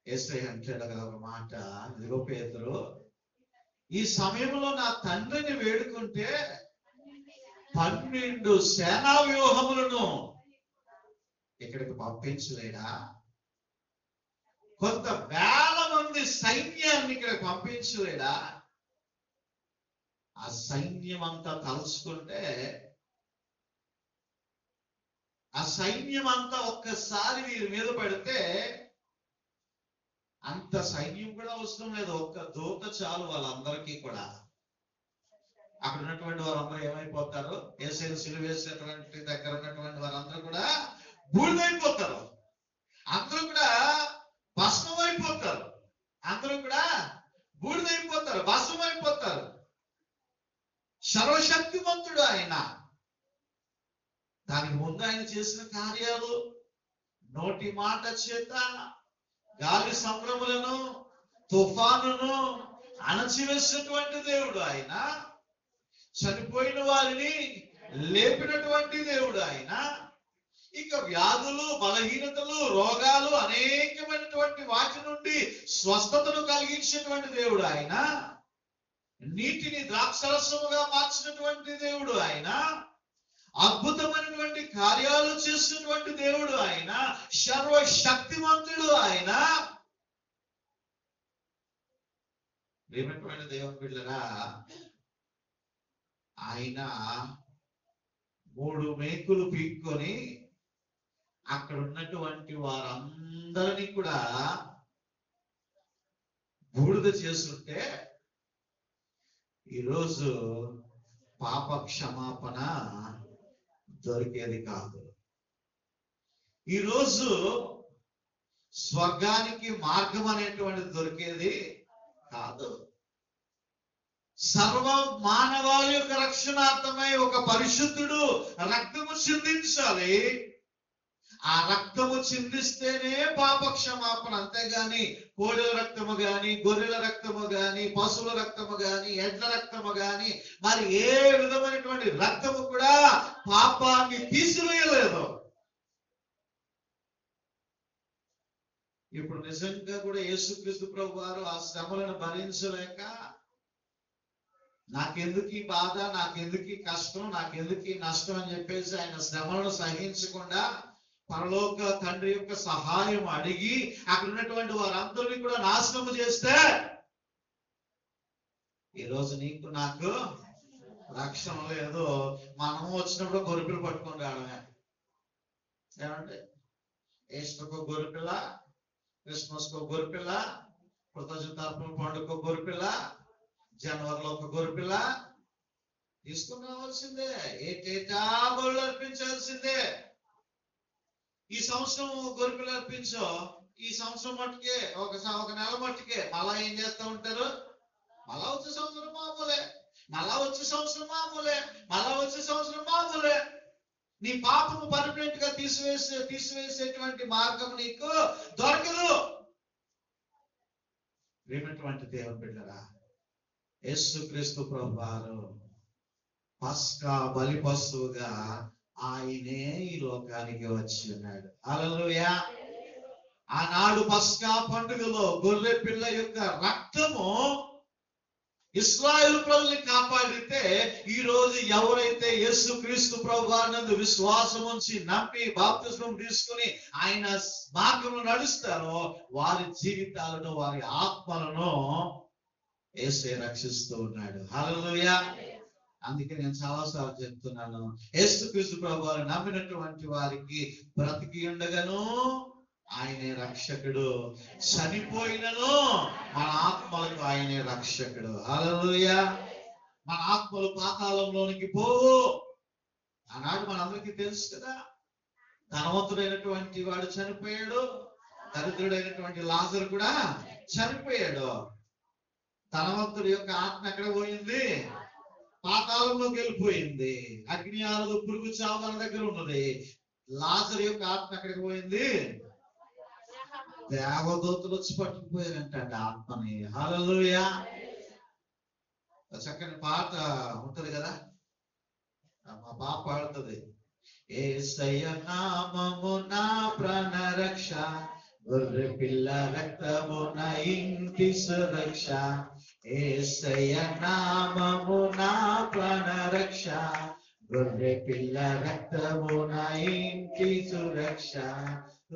యేసయ్య అంటాడు కదా ఒక మాట, ఇదిగో పేతురు, ఈ సమయంలో నా తండ్రిని వేడుకుంటే 12 సేనా వ్యూహములను ఇక్కడికి పంపించలేడా? కొంత వేల మంది సైన్యాన్ని ఇక్కడికి పంపించలేడా? ఆ సైన్యం అంతా తలుచుకుంటే, ఆ సైన్యం అంతా ఒక్కసారి వీరి మీద పడితే అంత సైన్యం కూడా అవసరం లేదు. ఒక్క దూత చాలు వాళ్ళందరికీ కూడా. అక్కడ ఉన్నటువంటి వారందరూ ఏమైపోతారు? యేసయ్యను సిలువ వేసినటువంటి దగ్గర ఉన్నటువంటి వారందరూ కూడా బూడిదైపోతారు. అందరూ కూడా భస్మం అయిపోతారు. అందరూ కూడా బూడిదైపోతారు, భస్మం అయిపోతారు. సర్వశక్తిమంతుడు ఆయన. దానికి ముందు ఆయన చేసిన కార్యాలు, నోటి మాట చేత గాలి సంద్రములను, తుఫానును అణచివేసినటువంటి దేవుడు ఆయన. చనిపోయిన వారిని లేపినటువంటి దేవుడు ఆయన. ఇక వ్యాధులు, బలహీనతలు, రోగాలు అనేకమైనటువంటి వాటి నుండి స్వస్థతను కలిగించినటువంటి దేవుడు ఆయన. నీటిని ద్రాక్షరసముగా మార్చినటువంటి దేవుడు ఆయన. అద్భుతమైనటువంటి కార్యాలు చేసినటువంటి దేవుడు ఆయన. సర్వశక్తిమంతుడు ఆయన. ప్రియమైనటువంటి దేవుని బిడ్డలారా, ఆయన 3 మేకులు పీక్కొని అక్కడ ఉన్నటువంటి వారందరినీ కూడా బూడిద చేస్తుంటే ఈరోజు పాప క్షమాపణ దొరికేది కాదు. ఈరోజు స్వర్గానికి మార్గం అనేటువంటిది దొరికేది కాదు. సర్వ మానవాళి యొక్క రక్షణార్థమై ఒక పరిశుద్ధుడు రక్తము చిందించాలి. ఆ రక్తము చిందిస్తేనే పాప క్షమాపణ. అంతేగాని కోడెల రక్తము గాని, గొర్రెల రక్తము గాని, పశువుల రక్తము గాని, ఎడ్ల రక్తము గాని, మరి ఏ విధమైనటువంటి రక్తము కూడా పాపాన్ని తీసివేయలేదు. ఇప్పుడు నిజంగా కూడా యేసుక్రీస్తు ప్రభు వారు ఆ శ్రమలను భరించలేక, నాకెందుకు ఈ బాధ, నాకెందుకు ఈ కష్టం, నాకెందుకు ఈ నష్టం అని చెప్పేసి ఆయన శ్రమలను సహించకుండా పరలోక తండ్రి యొక్క సహాయం అడిగి అక్కడ ఉన్నటువంటి వారందరినీ కూడా నాశనము చేస్తే, ఈరోజు నీకు నాకు రక్షణ లేదు. మనము వచ్చినప్పుడు గొర్రెపిల్ల పట్టుకొని రావడమే. ఏమంటే ఈస్టర్కు గొర్రెపిల్ల, క్రిస్మస్ కు గొర్రెపిల్ల, కృతజ్ఞతార్పణ పండుగ గొర్రెపిల్ల, జనవరిలో ఒక గొర్రెపిల్ల తీసుకుని రావాల్సిందే. ఏటేటా గొర్రెలు అర్పించాల్సిందే. ఈ సంవత్సరం గొర్రెపిల్ల అర్పించో, ఈ సంవత్సరం మట్టుకే ఒక నెల మట్టుకే మళ్ళా ఏం చేస్తా ఉంటారు, మళ్ళా వచ్చే సంవత్సరం మామూలే, మళ్ళా వచ్చే సంవత్సరం మామూలే, మళ్ళా వచ్చే సంవత్సరం మామూలే. నీ పాపము పర్మనెంట్ గా తీసివేసేటువంటి మార్గం నీకు దొరకదు. ప్రేమటువంటి దేవుని బిడ్డరా, యేసుక్రీస్తు ప్రభువారు పస్కా బలి పశువుగా ఆయనే ఈ లోకానికి వచ్చి ఉన్నాడు. హల్లెలూయా. ఆనాడు పస్కా పండుగలో గొర్రె పిల్ల యొక్క రక్తము ఇశ్రాయేలు ప్రజల్ని కాపాడితే, ఈ రోజు ఎవరైతే యేసుక్రీస్తు ప్రభువారినందు విశ్వాసం ఉంచి నమ్మి బాప్తిస్మం తీసుకుని ఆయన మార్గంలో నడుస్తారో వారి జీవితాలను, వారి ఆత్మలను యేసే రక్షిస్తూ ఉన్నాడు. హల్లెలూయా. అందుకే నేను చాలాసార్లు చెప్తున్నాను, యేసుక్రీస్తు ప్రభువారు నమ్మినటువంటి వారికి బ్రతికి ఉండగాను ఆయనే రక్షకుడు, చనిపోయినను మన ఆత్మలకు ఆయనే రక్షకుడు. హల్లెలూయా. మన ఆత్మలు పాతాళంలోనికి పోవు. ఆనాడు మనందరికీ తెలుసు కదా, ధనవంతుడైనటువంటి వాడు చనిపోయాడు, దరిద్రుడైనటువంటి లాజరు కూడా చనిపోయాడు. ధనవంతుడి యొక్క ఆత్మ ఎక్కడ పోయింది? పాతాళంలోకి వెళ్ళిపోయింది. అగ్ని ఆరదు, పురుగు చావు మన దగ్గర ఉన్నది. లాజరు యొక్క ఆత్మ ఎక్కడికి పోయింది? దేవదూతలు వచ్చి పట్టుకుపోయారంట ఆత్మని. హల్లెలూయా. చక్కని పాట ఉంటది కదా, మా పాప పాడుతుంది. యేసయ్య నామము నా ప్రాణ రక్ష, గొర్రె పిల్ల రక్తము నా ఇంటి సురక్ష. యేసయ్య నామము నా ప్రాణ రక్ష, గొర్రె పిల్ల రక్తము నా ఇంటి సురక్ష.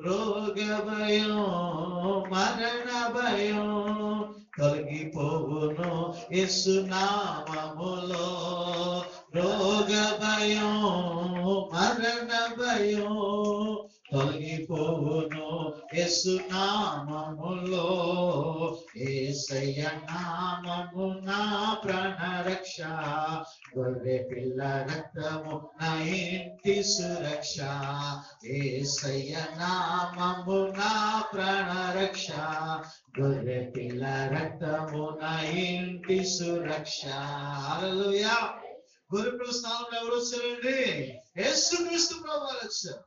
రోగ భయం, మరణ భయం తొలగిపోవును యేసు నామములో. రోగ భయం, మరణ భయం తొలగిపోవును యేసు నామములో. యేసయ్య నామము నా ప్రాణ రక్ష, గొర్రె పిల్ల రక్తము నా ఇంటి సురక్ష. యేసయ్య నామము నా ప్రాణ రక్ష, గొర్రె పిల్ల రక్తము నా ఇంటి సురక్ష. హల్లెలూయా. గొర్రె పిల్ల స్థానంలో ఎవరు వచ్చారండి? యేసుక్రీస్తు ప్రభువారు వచ్చారు.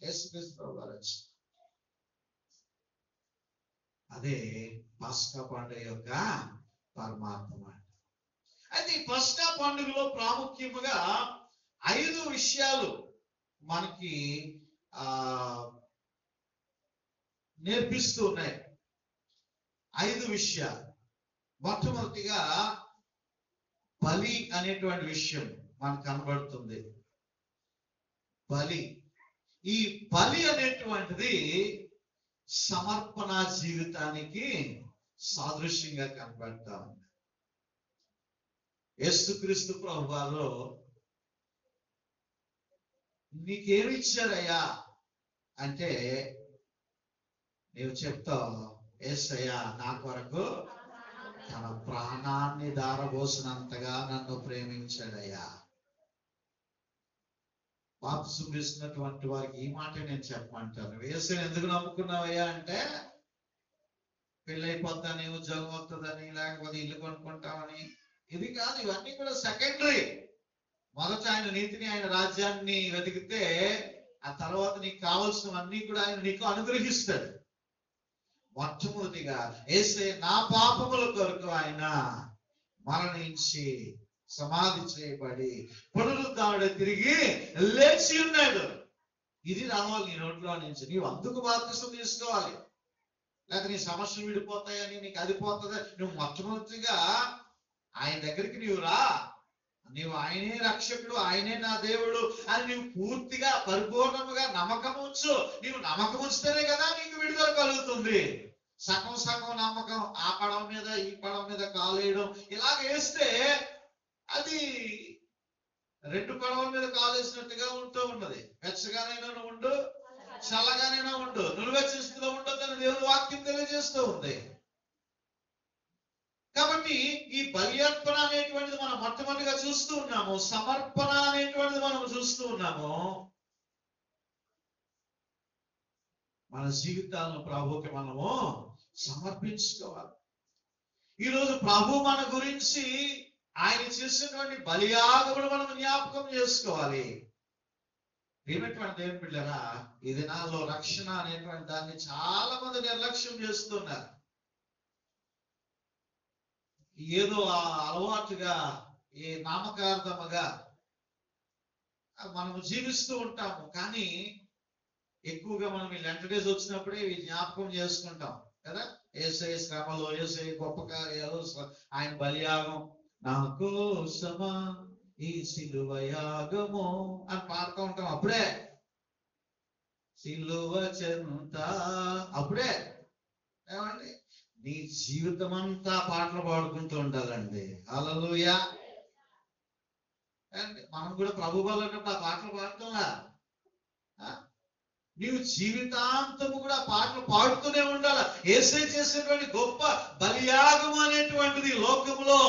యేసుక్రీస్తు ప్రభువారు వచ్చారు. అదే పస్కా పండుగ యొక్క పరమాత్మ. అయితే ఈ పస్కా పండుగలో ప్రాముఖ్యముగా 5 విషయాలు మనకి నేర్పిస్తూ ఉన్నాయి. 5 విషయాలు. మొట్టమొదటిగా బలి అనేటువంటి విషయం మనకు కనబడుతుంది. బలి. ఈ బలి అనేటువంటిది సమర్పణ జీవితానికి సాదృశ్యంగా కనబడతా ఉంది. యేసుక్రీస్తు ప్రభువారు నీకేమిచ్చారయ్యా అంటే నీవు చెప్తావు, యేసయ్యా నా కొరకు తన ప్రాణాన్ని దారబోసినంతగా నన్ను ప్రేమించాడయ్యా. బాప్తిసం తీసుకున్నటువంటి వారికి ఈ మాట నేను చెప్పమంటాను. యేసుని ఎందుకు నమ్ముకున్నావయ్యా అంటే పెళ్ళైపోతాని, ఉద్యోగం వస్తుందని, లేకపోతే ఇల్లు కొనుక్కుంటామని. ఇది కాదు. ఇవన్నీ కూడా సెకండరీ. మొదట ఆయన నీతిని, ఆయన రాజ్యాన్ని వెతికితే ఆ తర్వాత నీకు కావలసినవన్నీ కూడా ఆయన నీకు అనుగ్రహిస్తాడు. మొట్టమొదటిగా యేసయ్య నా పాపముల కొరకు ఆయన మరణించి సమాధి చేయబడి పునరుద్ధానుడై తిరిగి లేచి ఉన్నాడు. ఇది రావాలి నీ నోట్లో నుంచి. నీవు అందుకు బాప్తిసం తీసుకోవాలి. లేకపోతే నీ సమస్యలు విడిపోతాయని, నీకు అది పోతుంది, నువ్వు మొట్టమొదటిగా ఆయన దగ్గరికి నీవు రా, నీవు ఆయనే రక్షకుడు, ఆయనే నా దేవుడు అని నీవు పూర్తిగా పరిపూర్ణముగా నమ్మకం ఉంచు. నీవు నమ్మకం ఉంచితేనే కదా నీకు విడుదల కలుగుతుంది. సగం సగం నమ్మకం, ఆ పడవ మీద ఈ పడవ మీద కాలేయడం, ఇలాగ వేస్తే అది రెండు పడవల మీద కాలేసినట్టుగా ఉంటూ ఉన్నది. వెచ్చగానైనా ఉండు, చల్లగానైనా ఉండు, నువ్వెచ్చని స్థితిలో ఉండొద్దని దేవుని వాక్యం తెలియజేస్తూ ఉంది. కాబట్టి ఈ బలి అర్పణ అనేటువంటిది మనం మొట్టమొదటిగా చూస్తూ ఉన్నాము. సమర్పణ అనేటువంటిది మనం చూస్తూ ఉన్నాము. మన జీవితాలను ప్రభువుకి మనము సమర్పించుకోవాలి. ఈరోజు ప్రభు మన గురించి ఆయన చేసినటువంటి బలియాగములు మనం జ్ఞాపకం చేసుకోవాలి. ఏమిటువంటి దేవుని బిడ్డలారా, ఈ దినాల్లో రక్షణ అనేటువంటి దాన్ని చాలా మంది నిర్లక్ష్యం చేస్తున్నారు. ఏదో అలవాటుగా, ఏ నామకార్థముగా మనము జీవిస్తూ ఉంటాము. కానీ ఎక్కువగా మనం ఈ లెంట్ డేస్ వచ్చినప్పుడే ఇవి జ్ఞాపకం చేసుకుంటాం కదా. యేసయ్య శ్రమలో, యేసయ్య గొప్ప కార్యాలు, ఆయన బలియాగం, నా కోసమా ఈ సిలువ యాగము అని పాడుతూ ఉంటాం. అప్పుడే సిలువ చెంత, అప్పుడే ఏమండి నీ జీవితం అంతా పాటలు పాడుకుంటూ ఉండాలండి. హల్లెలూయా. మనం కూడా ప్రభు బలన్నప్పుడు ఆ పాటలు పాడుతున్నా, నీవు జీవితాంతము కూడా పాటలు పాడుతూనే ఉండాలి. యేసయ్య చేసినటువంటి గొప్ప బలియాగం అనేటువంటిది లోకములో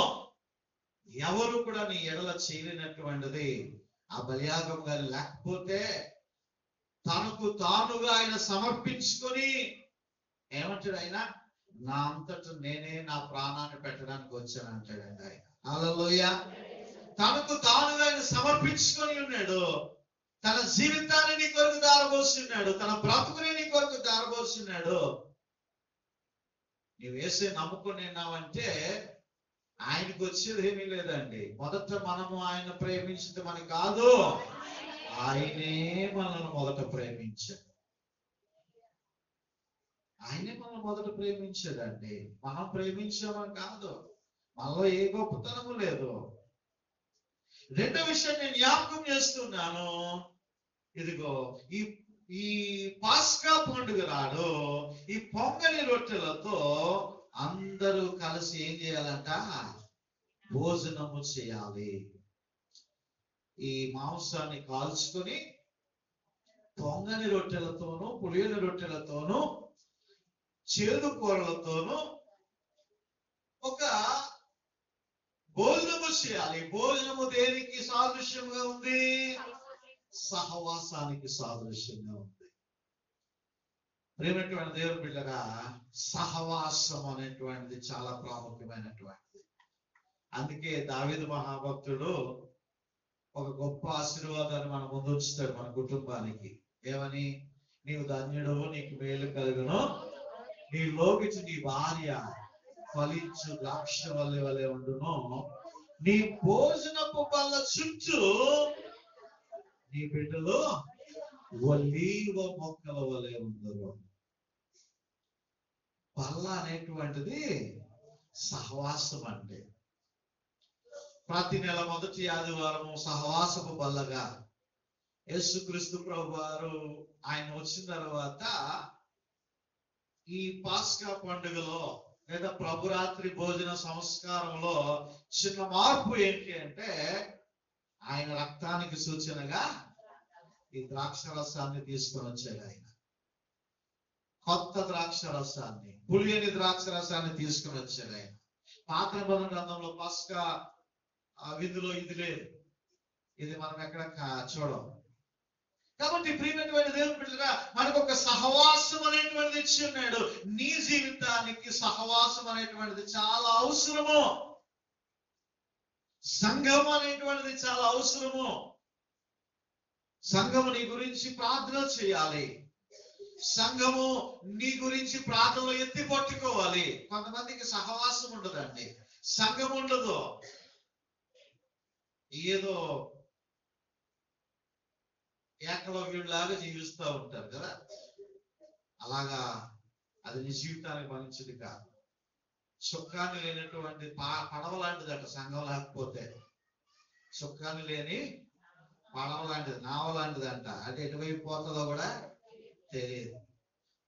ఎవరు కూడా నీ ఎడల చేయలేనటువంటిది. ఆ బలియాగం గాని లేకపోతే తనకు తానుగా ఆయన సమర్పించుకొని ఏమంటాడు ఆయన, నా అంతట నేనే నా ప్రాణాన్ని పెట్టడానికి వచ్చాను అంటాడండి ఆయన. హల్లెలూయా. తనకు తానుగా ఆయన సమర్పించుకొని ఉన్నాడు. తన జీవితాన్ని నీ కొరకు దారబోస్తున్నాడు, తన బ్రతుకుని నీ కొరకు దారబోస్తున్నాడు. నీవు యేసయ్య నమ్ముకొని ఉన్నావంటే ఆయనకు వచ్చేది ఏమీ లేదండి. మొదట మనము ఆయన ప్రేమించింది మనకి కాదు, ఆయనే మనల్ని మొదట ప్రేమించాడు. ఆయనే మనల్ని మొదట ప్రేమించాడండి. మనం ప్రేమించామని కాదు, మనలో ఏ గొప్పతనము లేదు. రెండో విషయం నేను జ్ఞాపకం చేస్తున్నాను. ఇదిగో ఈ పాస్కా పండుగ నాడు ఈ పొంగలి రొట్టెలతో అందరూ కలిసి ఏం చేయాలంట, భోజనము చేయాలి. ఈ మాంసాన్ని కాల్చుకొని పొంగని రొట్టెలతోనూ, పులియని రొట్టెలతోనూ, చేదు కూరలతోనూ ఒక భోజనము చేయాలి. భోజనము దేనికి సాదృశ్యంగా ఉంది? సహవాసానికి సాదృశ్యంగా ఉంది. ప్రేమటువంటి దేవుని బిడ్డగా, సహవాసం అనేటువంటిది చాలా ప్రాముఖ్యమైనటువంటిది. అందుకే దావీదు మహాభక్తుడు ఒక గొప్ప ఆశీర్వాదాన్ని మన ముందు ఉంచుతాడు మన కుటుంబానికి. ఏమని? నీవు ధన్యుడు, నీకు మేలు కలుగును, నీ లోకించి నీ భార్య ఫలించు ద్రాక్ష వలె ఉండును, నీ భోజనపు బల్ల చుట్టూ నీ బిడ్డలు ఒలీవ మొక్కల వలె ఉందరు. బల్ల అనేటువంటిది సహవాసం. అంటే ప్రతి నెల మొదటి ఆదివారము సహవాసపు బల్లగా యేసుక్రీస్తు ప్రభు వారు ఆయన వచ్చిన తర్వాత ఈ పాస్కా పండుగలో లేదా ప్రభురాత్రి భోజన సంస్కారంలో చిన్న మార్పు ఏంటి అంటే, ఆయన రక్తానికి సూచనగా ఈ ద్రాక్ష రసాన్ని తీసుకొని వచ్చాడు. ఆయన కొత్త ద్రాక్ష రసాన్ని, పులియని ద్రాక్ష రసాన్ని తీసుకొని వచ్చాడు ఆయన. పాత నిబంధన గ్రంథంలో పాస్కా విధిలో ఇది లేదు, ఇది మనం ఎక్కడ చూడం. కాబట్టి ప్రియమైనటువంటి దేవుని బిడ్డలారా, మనకు ఒక సహవాసం అనేటువంటిది ఇచ్చి ఉన్నాడు. నీ జీవితానికి సహవాసం అనేటువంటిది చాలా అవసరము. సంఘం అనేటువంటిది చాలా అవసరము. సంఘము నీ గురించి ప్రార్థన చేయాలి. సంఘము నీ గురించి ప్రార్థనలో ఎత్తి పట్టుకోవాలి. కొంతమందికి సహవాసం ఉండదండి, సంఘం ఉండదు. ఏదో ఏకలవ్యుడిలాగా జీవిస్తూ ఉంటారు కదా. అలాగా అది నీ జీవితానికి మంచిది కాదు. సుఖాన్ని లేనటువంటి పడవ లాంటిదట సంఘం లేకపోతే. సుఖాన్ని లేని పడవ లాంటిది, నావ లాంటిది అంట. అది ఎటువైపు పోతుందో కూడా తెలియదు.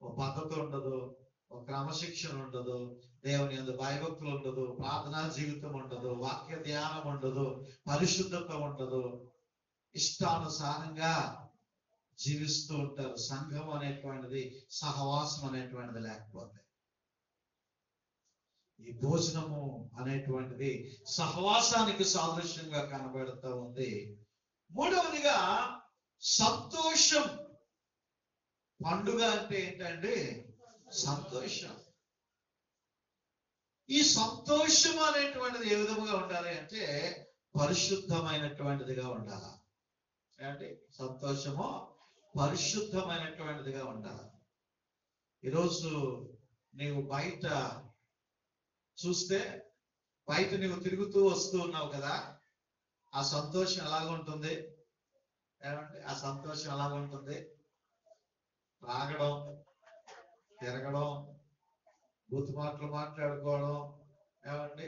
ఒక పద్ధతి ఉండదు, ఒక క్రమశిక్షణ ఉండదు, దేవుని యందు భయభక్తులు ఉండదు, ప్రార్థనా జీవితం ఉండదు, వాక్య ధ్యానం ఉండదు, పరిశుద్ధత ఉండదు. ఇష్టానుసారంగా జీవిస్తూ ఉంటారు. సంఘం అనేటువంటిది, సహవాసం అనేటువంటిది లేకపోతే. ఈ భోజనము అనేటువంటిది సహవాసానికి సాదృశ్యంగా కనబడుతూ ఉంది. మూడవదిగా సంతోషం. పండుగ అంటే ఏంటంటే సంతోషం. ఈ సంతోషం అనేటువంటిది ఏ విధముగా ఉండాలి అంటే పరిశుద్ధమైనటువంటిదిగా ఉండాలి. అంటే సంతోషము పరిశుద్ధమైనటువంటిదిగా ఉండాలి. ఈరోజు నీవు బయట చూస్తే, బయట నీవు తిరుగుతూ వస్తూ ఉన్నావు కదా, ఆ సంతోషం ఎలాగుంటుంది? ఏమంటే ఆ సంతోషం ఎలాగుంటుంది? రాగడం, తిరగడం, బూతు మాటలు మాట్లాడుకోవడం, ఏమండి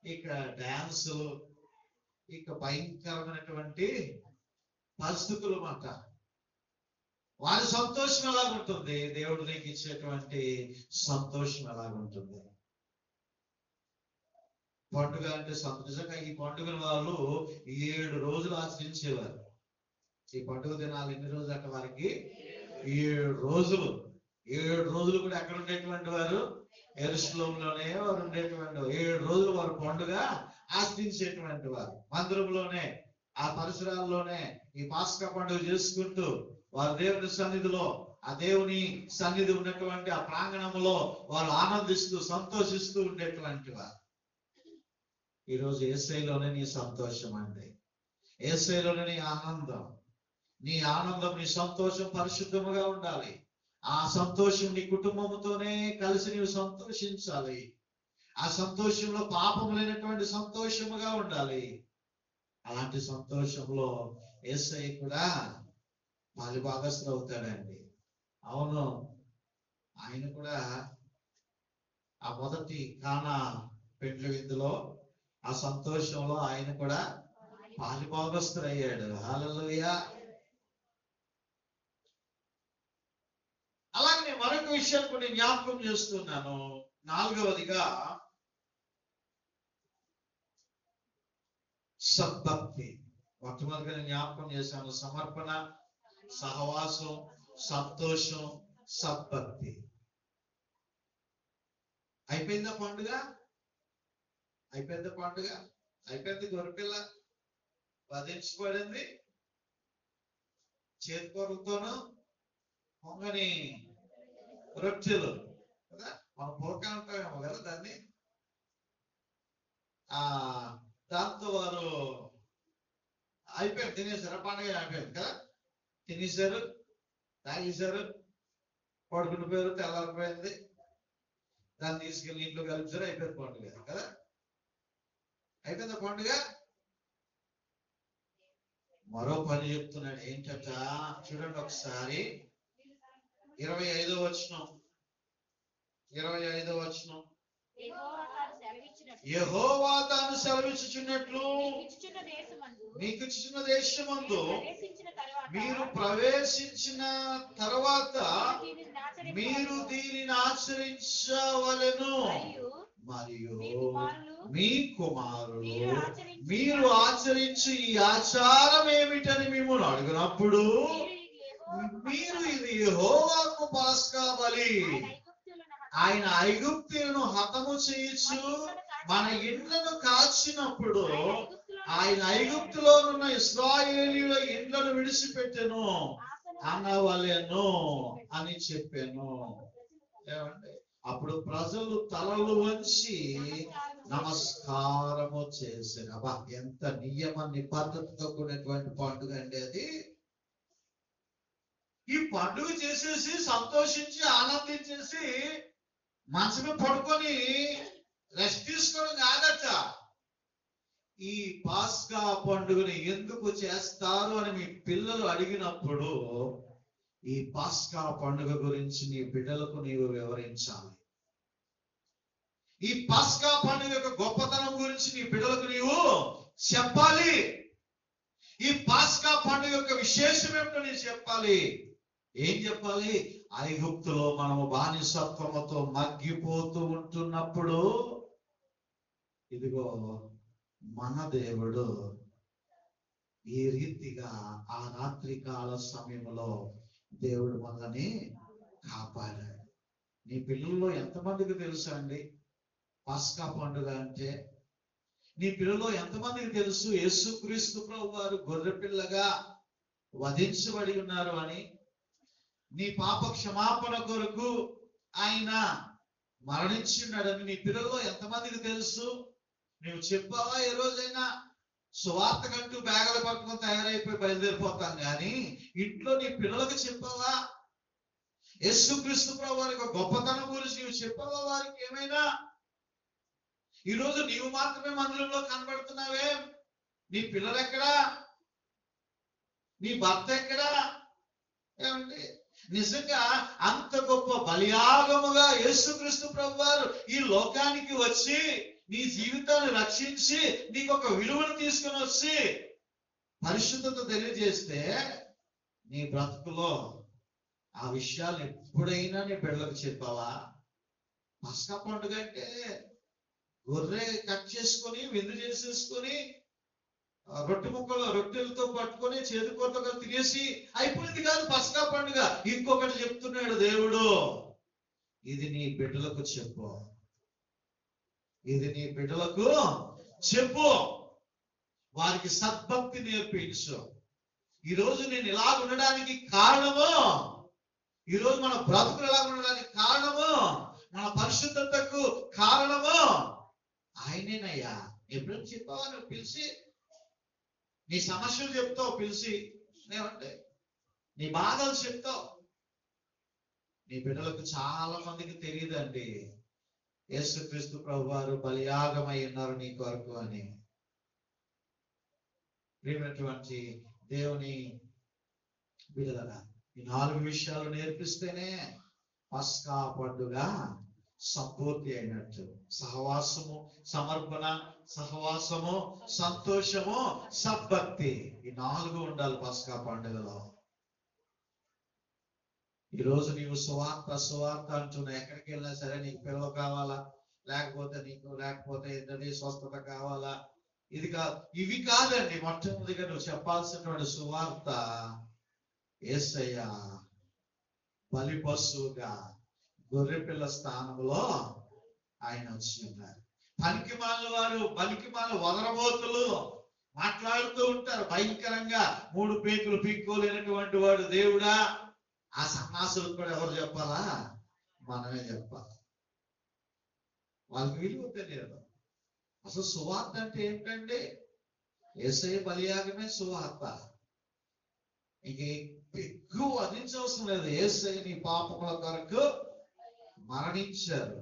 ఇక డ్యాన్సులు, ఇక భయంకరమైనటువంటి పరిస్థితులు మాట. వారి సంతోషం ఎలాగుంటుంది? దేవుడు నీకు ఇచ్చేటువంటి సంతోషం ఎలాగుంటుంది? పండుగ అంటే సంతోషంగా. ఈ పండుగను వాళ్ళు 7 రోజులు ఆచరించేవారు. ఈ పండుగ దినాలు ఎన్ని రోజులు అంటే వారికి 7 రోజులు. 7 రోజులు కూడా ఎక్కడ ఉండేటువంటి వారు? యెరూషలేములోనే వారు ఉండేటువంటి 7 రోజులు వారు పండుగ ఆచరించేటువంటి వారు. మందిరంలోనే, ఆ పరిసరాల్లోనే ఈ పాస్కా పండుగ చేసుకుంటూ వారు దేవుని సన్నిధిలో, ఆ దేవుని సన్నిధి ఉన్నటువంటి ఆ ప్రాంగణంలో వారు ఆనందిస్తూ సంతోషిస్తూ ఉండేటువంటి వారు. ఈరోజు యేసయ్యలోనే నీ సంతోషం అండి. యేసయ్యలోనే నీ ఆనందం. నీ ఆనందం, నీ సంతోషం పరిశుద్ధముగా ఉండాలి. ఆ సంతోషం నీ కుటుంబంతోనే కలిసి నీవు సంతోషించాలి. ఆ సంతోషంలో పాపం లేనటువంటి సంతోషముగా ఉండాలి. అలాంటి సంతోషంలో యేసయ్య కూడా పాలిభాగస్తులు అవుతాడండి. అవును, ఆయన కూడా ఆ మొదటి కానా పెండ్లి విందులో, ఆ సంతోషంలో ఆయన కూడా పాలిభాగస్తుడు అయ్యాడు. హల్లెలూయా. అలాగే మరొక విషయాన్ని కూడా జ్ఞాపకం చేస్తున్నాను. 4వదిగా సద్భక్తి. మొట్టమొదటిగా నేను జ్ఞాపకం చేశాను. సమర్పణ, సహవాసం, సంతోషం, సద్భక్తి. అయిపోయిందా పండుగ? అయిపోయిందా పండుగ? అయిపోయింది. గొర్రెపిల్ల వధించబడింది. చేతికొరలతోనూ పొంగని రొట్టెలు కదా, మనం పొరక అంటామేమో కదా దాన్ని. దాంతో వారు అయిపోయింది, తినేశారు. పండుగ అయిపోయింది కదా, తినేశారు, తాగేశారు, పడుకుని పోయారు, తెల్లారిపోయింది. దాన్ని తీసుకెళ్ళి ఇంట్లో కలిపారు, అయిపోయింది పండుగ కదా. అయిపోయిందా పండుగ? మరో పని చెప్తున్నాడు. ఏంటట చూడండి ఒకసారి. 25వ వచనం. 25వ వచనం. యెహోవా తాను సెలవిచ్చుచున్నట్లు మీకు ఇచ్చిన దేశమందు మీరు ప్రవేశించిన తర్వాత మీరు దీనిని ఆచరించవలెను. మరియు మీ కుమారులు మీరు ఆచరించు ఈ ఆచారం ఏమిటని మిమ్మల్ని అడిగినప్పుడు మీరు ఇది యెహోవాకు పాస్కా బలి, ఆయన ఐగుప్తీయులను హతము చేయొచ్చు మన ఇండ్లను కాల్చినప్పుడు ఆయన ఐగుప్తులోనున్న ఇశ్రాయేలీయుల ఇండ్లను విడిచిపెట్టెను అనవలెను అని చెప్పాను. ఏమండి? అప్పుడు ప్రజలు తలలు వంచి నమస్కారము చేశారు. అబ్బా, ఎంత నియమ నిబద్ధతతో కూడినటువంటి పండుగ అండి అది. ఈ పండుగ చేసేసి సంతోషించి ఆనందించేసి మంచమే పడుకొని రెస్ట్ తీసుకోవడం కాదట. ఈ పాస్కా పండుగని ఎందుకు చేస్తారు అని మీ పిల్లలు అడిగినప్పుడు ఈ పాస్కా పండుగ గురించి నీ బిడ్డలకు నీవు వివరించాలి. ఈ పాస్కా పండుగ యొక్క గొప్పతనం గురించి నీ బిడ్డలకు నీవు చెప్పాలి. ఈ పాస్కా పండుగ యొక్క విశేషం ఏమిటో నీవు చెప్పాలి. ఏం చెప్పాలి? ఐగుప్తులో మనము బానిసత్వముతో మగ్గిపోతూ ఉంటున్నప్పుడు ఇదిగో మన దేవుడు ఈ రీతిగా ఆ రాత్రి కాల సమయంలో దేవుడు మనల్ని కాపాడాడు. నీ పిల్లల్లో ఎంతమందికి తెలుసా అండి పాస్కా పండుగ అంటే? నీ పిల్లల్లో ఎంతమందికి తెలుసు యేసుక్రీస్తు ప్రభు వారు గొర్రె పిల్లగా వధించబడి ఉన్నారు అని? నీ పాప క్షమాపణ కొరకు ఆయన మరణించున్నాడని నీ పిల్లల్లో ఎంతమందికి తెలుసు? నువ్వు చెప్పావా? ఏ రోజైనా సువార్త కంటూ బ్యాగులు పట్టుకొని తయారైపోయి బయలుదేరిపోతాం కానీ ఇంట్లో నీ పిల్లలకు చెప్పావా? యేసుక్రీస్తు ప్రభు వారి గొప్పతనం గురించి నువ్వు చెప్పావా వారికి ఏమైనా? ఈరోజు నీవు మాత్రమే మందిరంలో కనబడుతున్నావే, నీ పిల్లలు ఎక్కడా? నీ భర్త ఎక్కడా? ఏమండి, నిజంగా అంత గొప్ప బలియాగముగా యేసుక్రీస్తు ప్రభు వారు ఈ లోకానికి వచ్చి నీ జీవితాన్ని రక్షించి నీకు ఒక విలువను తీసుకుని వచ్చి పరిశుద్ధత తెలియజేస్తే నీ బ్రతుకులో ఆ విషయాలు ఎప్పుడైనా నీ బిడ్డలకు చెప్పావా? పాస్కా పండుగ అంటే గొర్రె కట్ చేసుకొని విందు చేసేసుకొని రొట్టె ముక్కలు రొట్టెలతో పట్టుకొని చేతికొత్తగా తినేసి అయిపోయింది కాదు పాస్కా పండుగ. ఇంకొకటి చెప్తున్నాడు దేవుడు, ఇది నీ బిడ్డలకు చెప్పు, ఇది నీ బిడ్డలకు చెప్పు, వారికి సద్భక్తి నేర్పించు. ఈరోజు నేను ఇలా ఉండడానికి కారణము, ఈరోజు మన బ్రతుకులు ఎలా ఉండడానికి కారణము, మన పరిశుద్ధతకు కారణము ఆయనేనయ్యా. ఎప్పుడైనా చెప్పావా? నువ్వు పిలిచి నీ సమస్యలు చెప్తావు, పిలిచి ఏమంటే నీ బాధలు చెప్తావు. నీ బిడ్డలకు చాలా మందికి తెలియదండి యేసుక్రీస్తు ప్రభు వారు బలియాగమై ఉన్నారు నీ కొరకు అని. ప్రియమైనటువంటి దేవుని బిడ్డలారా, ఈ 4 విషయాలు నేర్పిస్తేనే పాస్కా పండుగ సంపూర్తి అయినట్టు. సహవాసము, సమర్పణ, సహవాసము, సంతోషము, సద్భక్తి, ఈ 4 ఉండాలి పాస్కా పండుగలో. ఈరోజు నీవు సువార్త అంటున్నా, ఎక్కడికి వెళ్ళినా సరే నీకు పిల్లలు కావాలా, లేకపోతే ఏంటంటే స్వస్థత కావాలా, ఇది కాదు ఇవి కాదండి. మొట్టమొదటిగా నువ్వు చెప్పాల్సినటువంటి సువార్త యేసయ్య బలి పశువుగా గొర్రెపిల్ల స్థానంలో ఆయన వచ్చి ఉన్నారు. పనికిమాల వదరబోతులు మాట్లాడుతూ ఉంటారు భయంకరంగా. 3 పేకులు పీక్కోలేనటువంటి వాడు దేవుడా. ఆ సన్నాసులకు కూడా ఎవరు చెప్పాలా? మనమే చెప్పాలి. వాళ్ళకి విలువ తెలియదు. అసలు సువార్త అంటే ఏంటండి? యేసయ్య బలియాగమే సువార్త. ఇంక ఎక్కువ వధించవసరం లేదు. యేసయ్య నీ పాపముల కొరకు మరణించారు,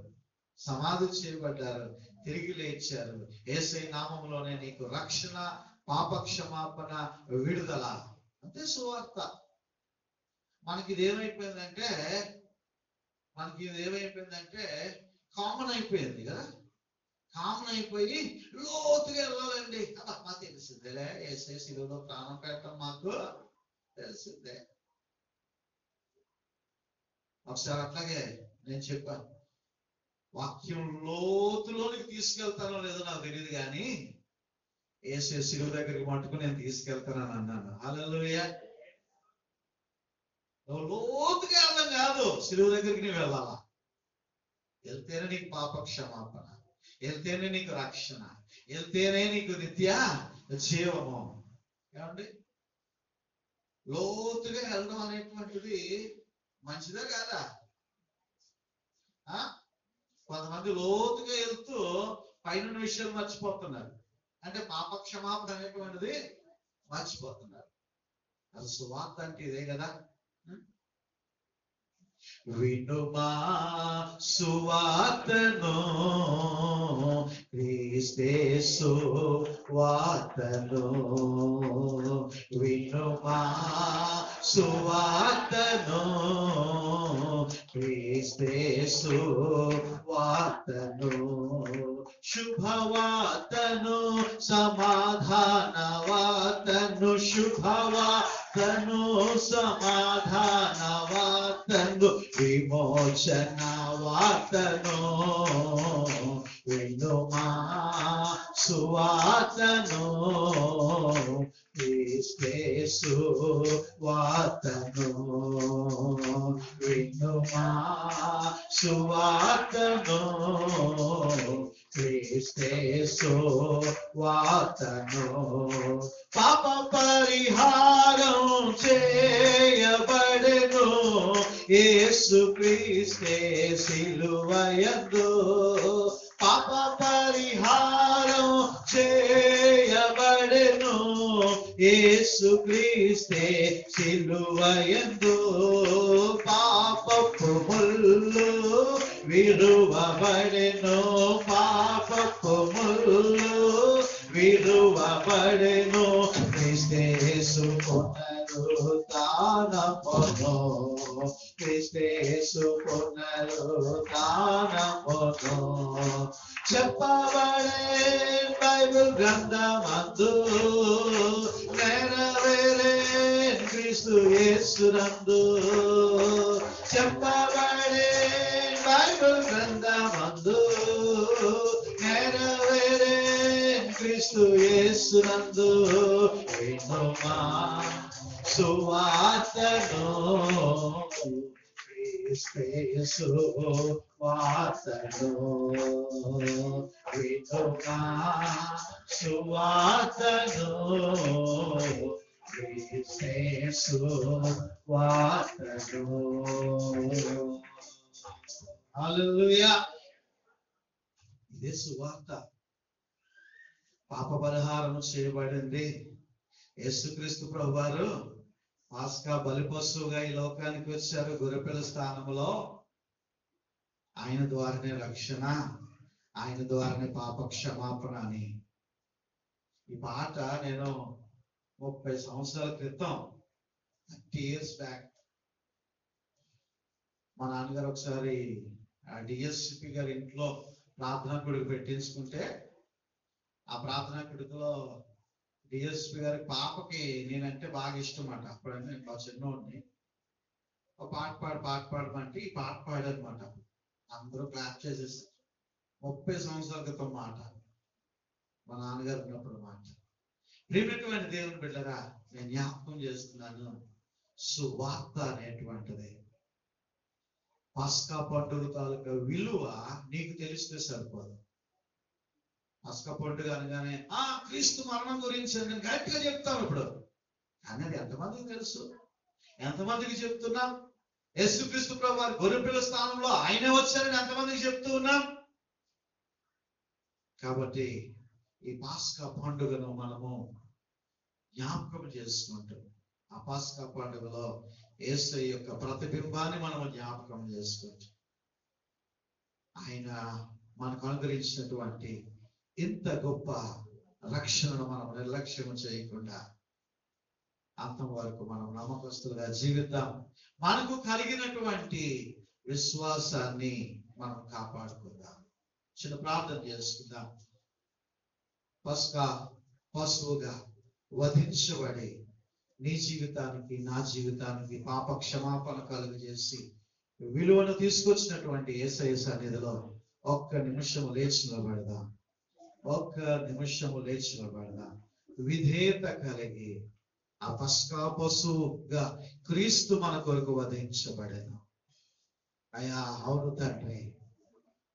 సమాధి చేయబడ్డారు, తిరిగి లేచారు. యేసయ్య నామములోనే నీకు రక్షణ, పాప క్షమాపణ, విడుదల. అంతే సువార్త. మనకి ఇదేమైపోయిందంటే కామన్ అయిపోయింది కదా. కామన్ అయిపోయి లోతుగా వెళ్ళాలండి. అమ్మా తెలిసిందేలే, యేసయ్య శిలువలో ప్రాణం పెట్టడం మాకు తెలిసిందే. ఒకసారి అట్లాగే నేను చెప్పాను, వాక్యం లోతులోనికి తీసుకెళ్తానో లేదో నాకు తెలియదు కానీ యేసయ్య శిలువ దగ్గరికి మట్టుకు నేను తీసుకెళ్తానని అన్నాను. హల్లెలూయా. నువ్వు లోతుగా వెళ్ళడం కాదు, శిలువ దగ్గరికి నువ్వు వెళ్ళాలా. వెళ్తేనే నీకు పాప క్షమాపణ, వెళ్తేనే నీకు రక్షణ, వెళ్తేనే నీకు నిత్య జీవము. ఏమండి, లోతుగా వెళ్ళడం అనేటువంటిది మంచిదా కాదా? కొంతమంది లోతుగా వెళ్తూ పైన విషయాలు మర్చిపోతున్నారు. అంటే పాప క్షమాపణ అనేటువంటిది మర్చిపోతున్నారు. అది సువార్త అంటే ఇదే కదా. వినుమా సువార్తను, క్రీస్తేసు వార్తను. వినుమా సువార్తను, క్రీస్తే సువార్తను, శుభవార్తను, సమాధాన వార్తను, శుభవార్తను, సమాధాన వార్తను, విమోచన వార్తను వినుమా. సువార్తను, క్రీస్తే సువార్తను వినుమా. సువార్తను, క్రీస్తే సువార్తను, పాప పరిహారం చేయబడెను యేసు క్రీస్తే సిలువయందు. పాప పరిహారం చేయబడెను యేసు క్రీస్తే సిలువయందు. పాపపు ముల్లు విరువబడెను, పాపపు ముల్లు విరువబడెను, క్రీస్తే యేసు పునరుత్థానమును, క్రీస్తే యేసు పునరుత్థానమును చెప్పబడే బైబిల్ గ్రంథమందు నెరవేరే క్రీస్తు యేసునందు. చెప్పబడే బైబిల్ గ్రంథమందు నెరవేరే క్రీస్తు యేసునందు. వినుమా సువార్తను, క్రీస్తే సువార్తను వినుమా. సువార్తను, క్రీస్తే సువార్తను. హల్లెలూయా. ఇదే సువార్త. పాప పరిహారం చేయబడింది. యేసుక్రీస్తు ప్రభువారు పాస్కా బలిపశువుగా ఈ లోకానికి వచ్చారు. గొర్రెపిల్ల స్థానంలో ఆయన ద్వారానే రక్షణ, ఆయన ద్వారానే పాప క్షమాపణ అని. ఈ పాట నేను 30 సంవత్సరాల క్రితం, 30 years బ్యాక్, మా నాన్నగారు ఒకసారి డిఎస్పి గారి ఇంట్లో ప్రార్థనా కొడుకు పెట్టించుకుంటే, ఆ ప్రార్థనా కొడుకులో డిఎస్పి గారి పాపకి నేనంటే బాగా ఇష్టం అన్నమాట. అప్పుడైనా నేను బాగా చిన్నోడిని. ఒక పాట పాడమంటే ఈ పాట పాడనమాట. అందరూ క్లాప్ చేసేసారు. 30 సంవత్సరాల క్రితం మాట, మా నాన్నగారు ఉన్నప్పుడు మాట. ప్రియమైనటువంటి దేవుని బిడ్డరా, నేను జ్ఞాపకం చేస్తున్నాను. సువార్త అనేటువంటిది, పాస్కా పండుగ తాలూకా విలువ నీకు తెలిస్తే సరిపోదు. పాస్కా పండుగ అనగానే క్రీస్తు మరణం గురించి నేను గట్టిగా చెప్తాను ఇప్పుడు. కానీ అది ఎంతమందికి తెలుసు? ఎంతమందికి చెప్తున్నాం? యేసుక్రీస్తు ప్రభువు గొర్రెపిల్ల స్థానంలో ఆయనే వచ్చారని ఎంతమందికి చెప్తూ ఉన్నాం? కాబట్టి ఈ పాస్కా పండుగను మనము జ్ఞాపకం చేసుకుంటూ, ఆ పాస్కా పండుగలో యేసయ్య యొక్క ప్రతిబింబాన్ని మనము జ్ఞాపకం చేసుకుంటూ, ఆయన మనకు అనుగ్రహించినటువంటి ఇంత గొప్ప రక్షణను మనం నిర్లక్ష్యం చేయకుండా అంతం వరకు మనం నమ్మకస్తులుగా జీవిద్దాం. మనకు కలిగినటువంటి విశ్వాసాన్ని మనం కాపాడుకుందాం. చిన్న ప్రార్థన చేసుకుందాం. పాస్కా పశువుగా వధించబడి నీ జీవితానికి, నా జీవితానికి పాప క్షమాపణ కలుగజేసి విలువను తీసుకొచ్చినటువంటి యేసయ్య సన్నిధిలో ఒక్క నిమిషము లేచి నిలబడదాం. ఒక్క నిమిషము లేచి నిలబడదాం. విధేయత కలిగి ఆ పాస్కా పశువుగా క్రీస్తు మన కొరకు వధించబడెను. అయ్యా అవును తండ్రి,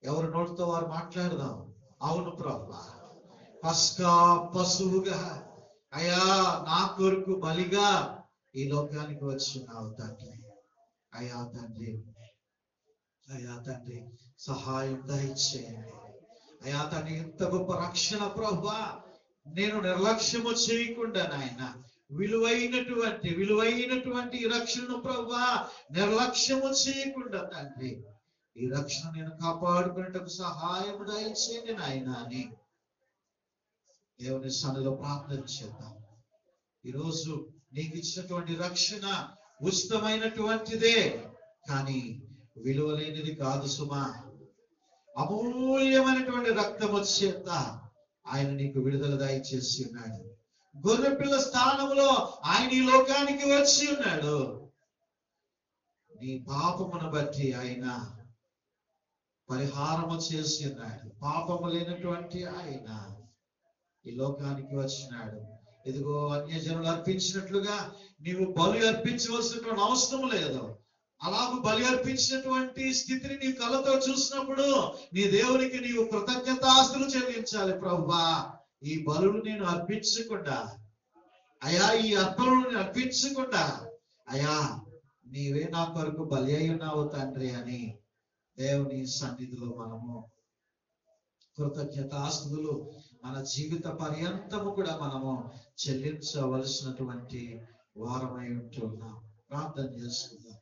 ఎవరి నోటితో వారు మాట్లాడదాం. అవును ప్రభువా, పాస్కా పశువుగా అయ్యా నా కొరకు బలిగా ఈ లోకానికి వచ్చినావు తండ్రి. అయ్యా తండ్రి, అయ్యా తండ్రి సహాయం దయచేయండి. అయ్యా తండ్రి, ఇంత గొప్ప రక్షణ ప్రభువా నేను నిర్లక్ష్యము చేయకుండా నాయన విలువైనటువంటి రక్షణను ప్రభువా నిర్లక్ష్యము చేయకుండా తండ్రి ఈ రక్షణ నేను కాపాడుకునేటకు సహాయం దయచేయండి నాయన అని దేవుని సన్నిధిలో ప్రార్థన చేద్దాం. ఈరోజు నీకు ఇచ్చినటువంటి రక్షణ ఉచితమైనటువంటిదే, కానీ విలువలేనిది కాదు సుమా. అమూల్యమైనటువంటి రక్తము చేత ఆయన నీకు విడుదల దయచేసి ఉన్నాడు. గొర్రెపిల్ల స్థానంలో ఆయన ఈ లోకానికి వచ్చి ఉన్నాడు. నీ పాపమును బట్టి ఆయన పరిహారము చేసి ఉన్నాడు. పాపము లేనటువంటి ఆయన ఈ లోకానికి వచ్చినాడు. ఇదిగో అన్యజనులు అర్పించినట్లుగా నీవు బలి అర్పించవలసినటువంటి అవసరం లేదు. అలాగూ బలి అర్పించినటువంటి స్థితిని నీ కళ్ళతో చూసినప్పుడు నీ దేవునికి నీవు కృతజ్ఞతాస్తులు చెల్లించాలి. ప్రభువా, ఈ బలులు నేను అర్పించకుండా, అయా ఈ అర్పణను అర్పించకుండా, అయా నీవే నా కొరకు బలి అయి ఉన్నావు తండ్రి అని దేవుని సన్నిధిలో మనము కృతజ్ఞతాస్తులు మన జీవిత పర్యంతము కూడా మనము చెల్లించవలసినటువంటి వారమై ఉంటున్నాం. ప్రార్థన చేసుకుందాం.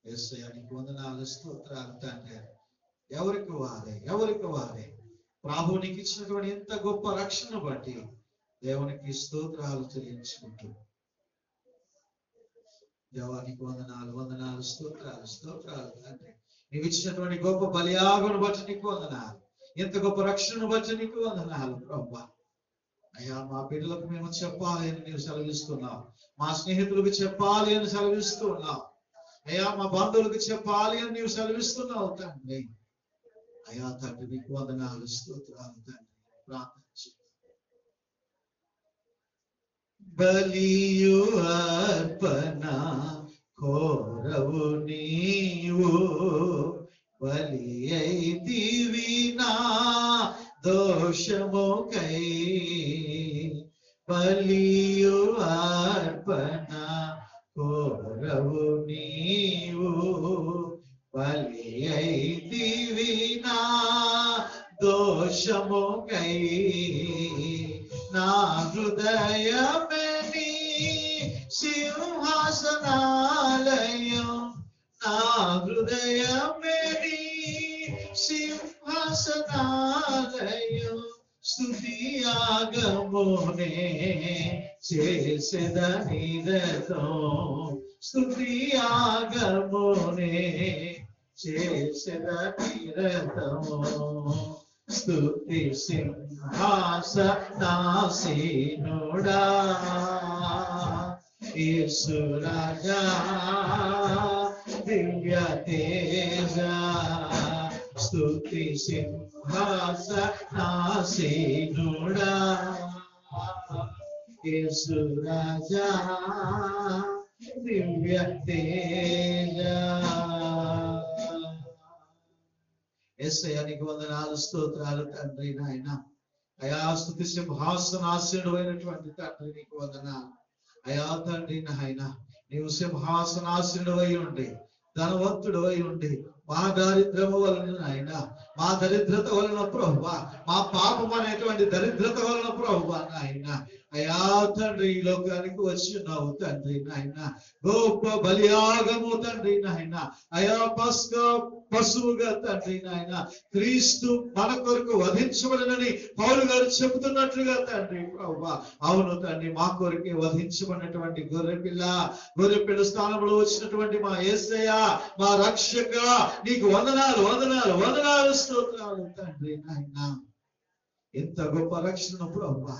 యేసయ్యా నీకు వందనాలు, స్తోత్రాలు తండ్రి. ఎవరికి వారే ప్రభువు నీకు ఇచ్చినటువంటి ఎంత గొప్ప రక్షణ బట్టి దేవునికి స్తోత్రాలు చెల్లించుకుంటూ, దేవానికి వందనాలు, స్తోత్రాలు తండ్రి. నీవు ఇచ్చినటువంటి గొప్ప బలియాగును బట్టి నీకు వందనాలు, ఎంత గొప్ప రక్షణను బట్టి నీకు వందనాలు ప్రభువా. అయ్యా, మా బిడ్డలకు మేము చెప్పాలి అని నీవు సెలవిస్తున్నావు. మా స్నేహితులకు చెప్పాలి అని సెలవిస్తున్నావు. అయ్యా, మా బంధువులకు చెప్పాలి అని నీవు సెలవిస్తున్నావు తండ్రి. అయ్యా తండ్రి, నీకు వందనాలు, స్తోత్రాలు తండ్రి. ప్రార్థన బలియు అర్పణ కోరవు నీవు, బలి అయితివి నా దోషముకై. బలియు అర్పణ కోరవు నీవు, బలి అయితివి నా దోషముకై. నా హృదయమే నీ సింహాసనాలయం, నా హృదయమే నీ సింహాసనాలయం. స్తుతియాగమునే చేసేదని రథం, స్తుతియాగమునే చేసేదని రథం. స్తుతి సింహాసనాసీనుడా యేసు రాజా దివ్య తేజ. స్తుతి సింహాసనాసీనుడా యేసు రాజా దివ్య తేజ. యేసయ్యా నీకు వందనాలు, స్తోత్రాలు తండ్రి. నాయన అయా, స్తుతి సింహాసనాసీనుడు అయినటువంటి తండ్రి నీకు వందనాలు. అయా తండ్రి నాయన, నీవు సింహాసనాసీనుడు అయి ఉండి, ధనవంతుడు అయి ఉండి, మా దారిద్రము వలన నాయన, మా దరిద్రత వలన ప్రభువా, మా పాపం అనేటువంటి దరిద్రత వలన ప్రభువా నాయన, అయా తండ్రి ఈ లోకానికి వచ్చి ఉన్నావు తండ్రి నాయన. గొప్ప బలియాగము తండ్రి నాయన, అయా పశువుగా తండ్రి నాయన, క్రీస్తు మన కొరకు వధించబడినని పౌలు గారు చెబుతున్నట్లుగా తండ్రి ప్రభువా, అవును తండ్రి, మా కొరకే వధించబడినటువంటి గొర్రెపిల్ల స్థానంలో వచ్చినటువంటి మా యేసయ్య, మా రక్షక, నీకు వందనాలు, స్తోత్రాలు తండ్రి నాయన. ఎంత గొప్ప రక్షణ ప్రభువా,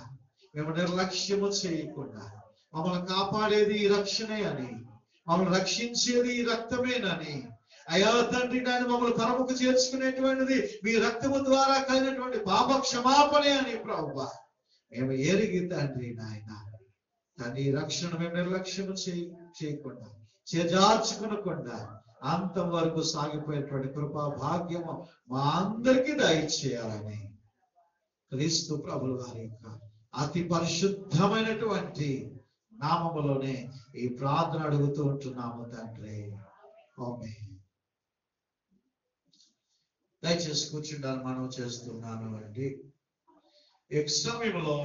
మేము నిర్లక్ష్యము చేయకుండా, మమ్మల్ని కాపాడేది ఈ రక్షణే అని, మమ్మల్ని రక్షించేది ఈ రక్తమేనని, అయా తండ్రి నాయన, మమ్మల్ని పరముకు చేర్చుకునేటువంటిది మీ రక్తము ద్వారా కలిగినటువంటి పాప క్షమాపణే అని ప్రభువా మేము ఎరిగి తండ్రి నాయన, తండ్రి రక్షణ మేము నిర్లక్ష్యము చేయకుండా, చేజార్చుకునకుండా అంతం వరకు సాగిపోయేటువంటి కృపా భాగ్యము మా అందరికీ దయచేయాలని క్రీస్తు ప్రభుల వారి యొక్క అతి పరిశుద్ధమైనటువంటి నామములోనే ఈ ప్రార్థన అడుగుతూ ఉంటున్నాము తండ్రి. ఆమేన్. దయచేసి కూర్చుండాలని మనవి చేస్తున్నాను అండి. ఈ సమయంలో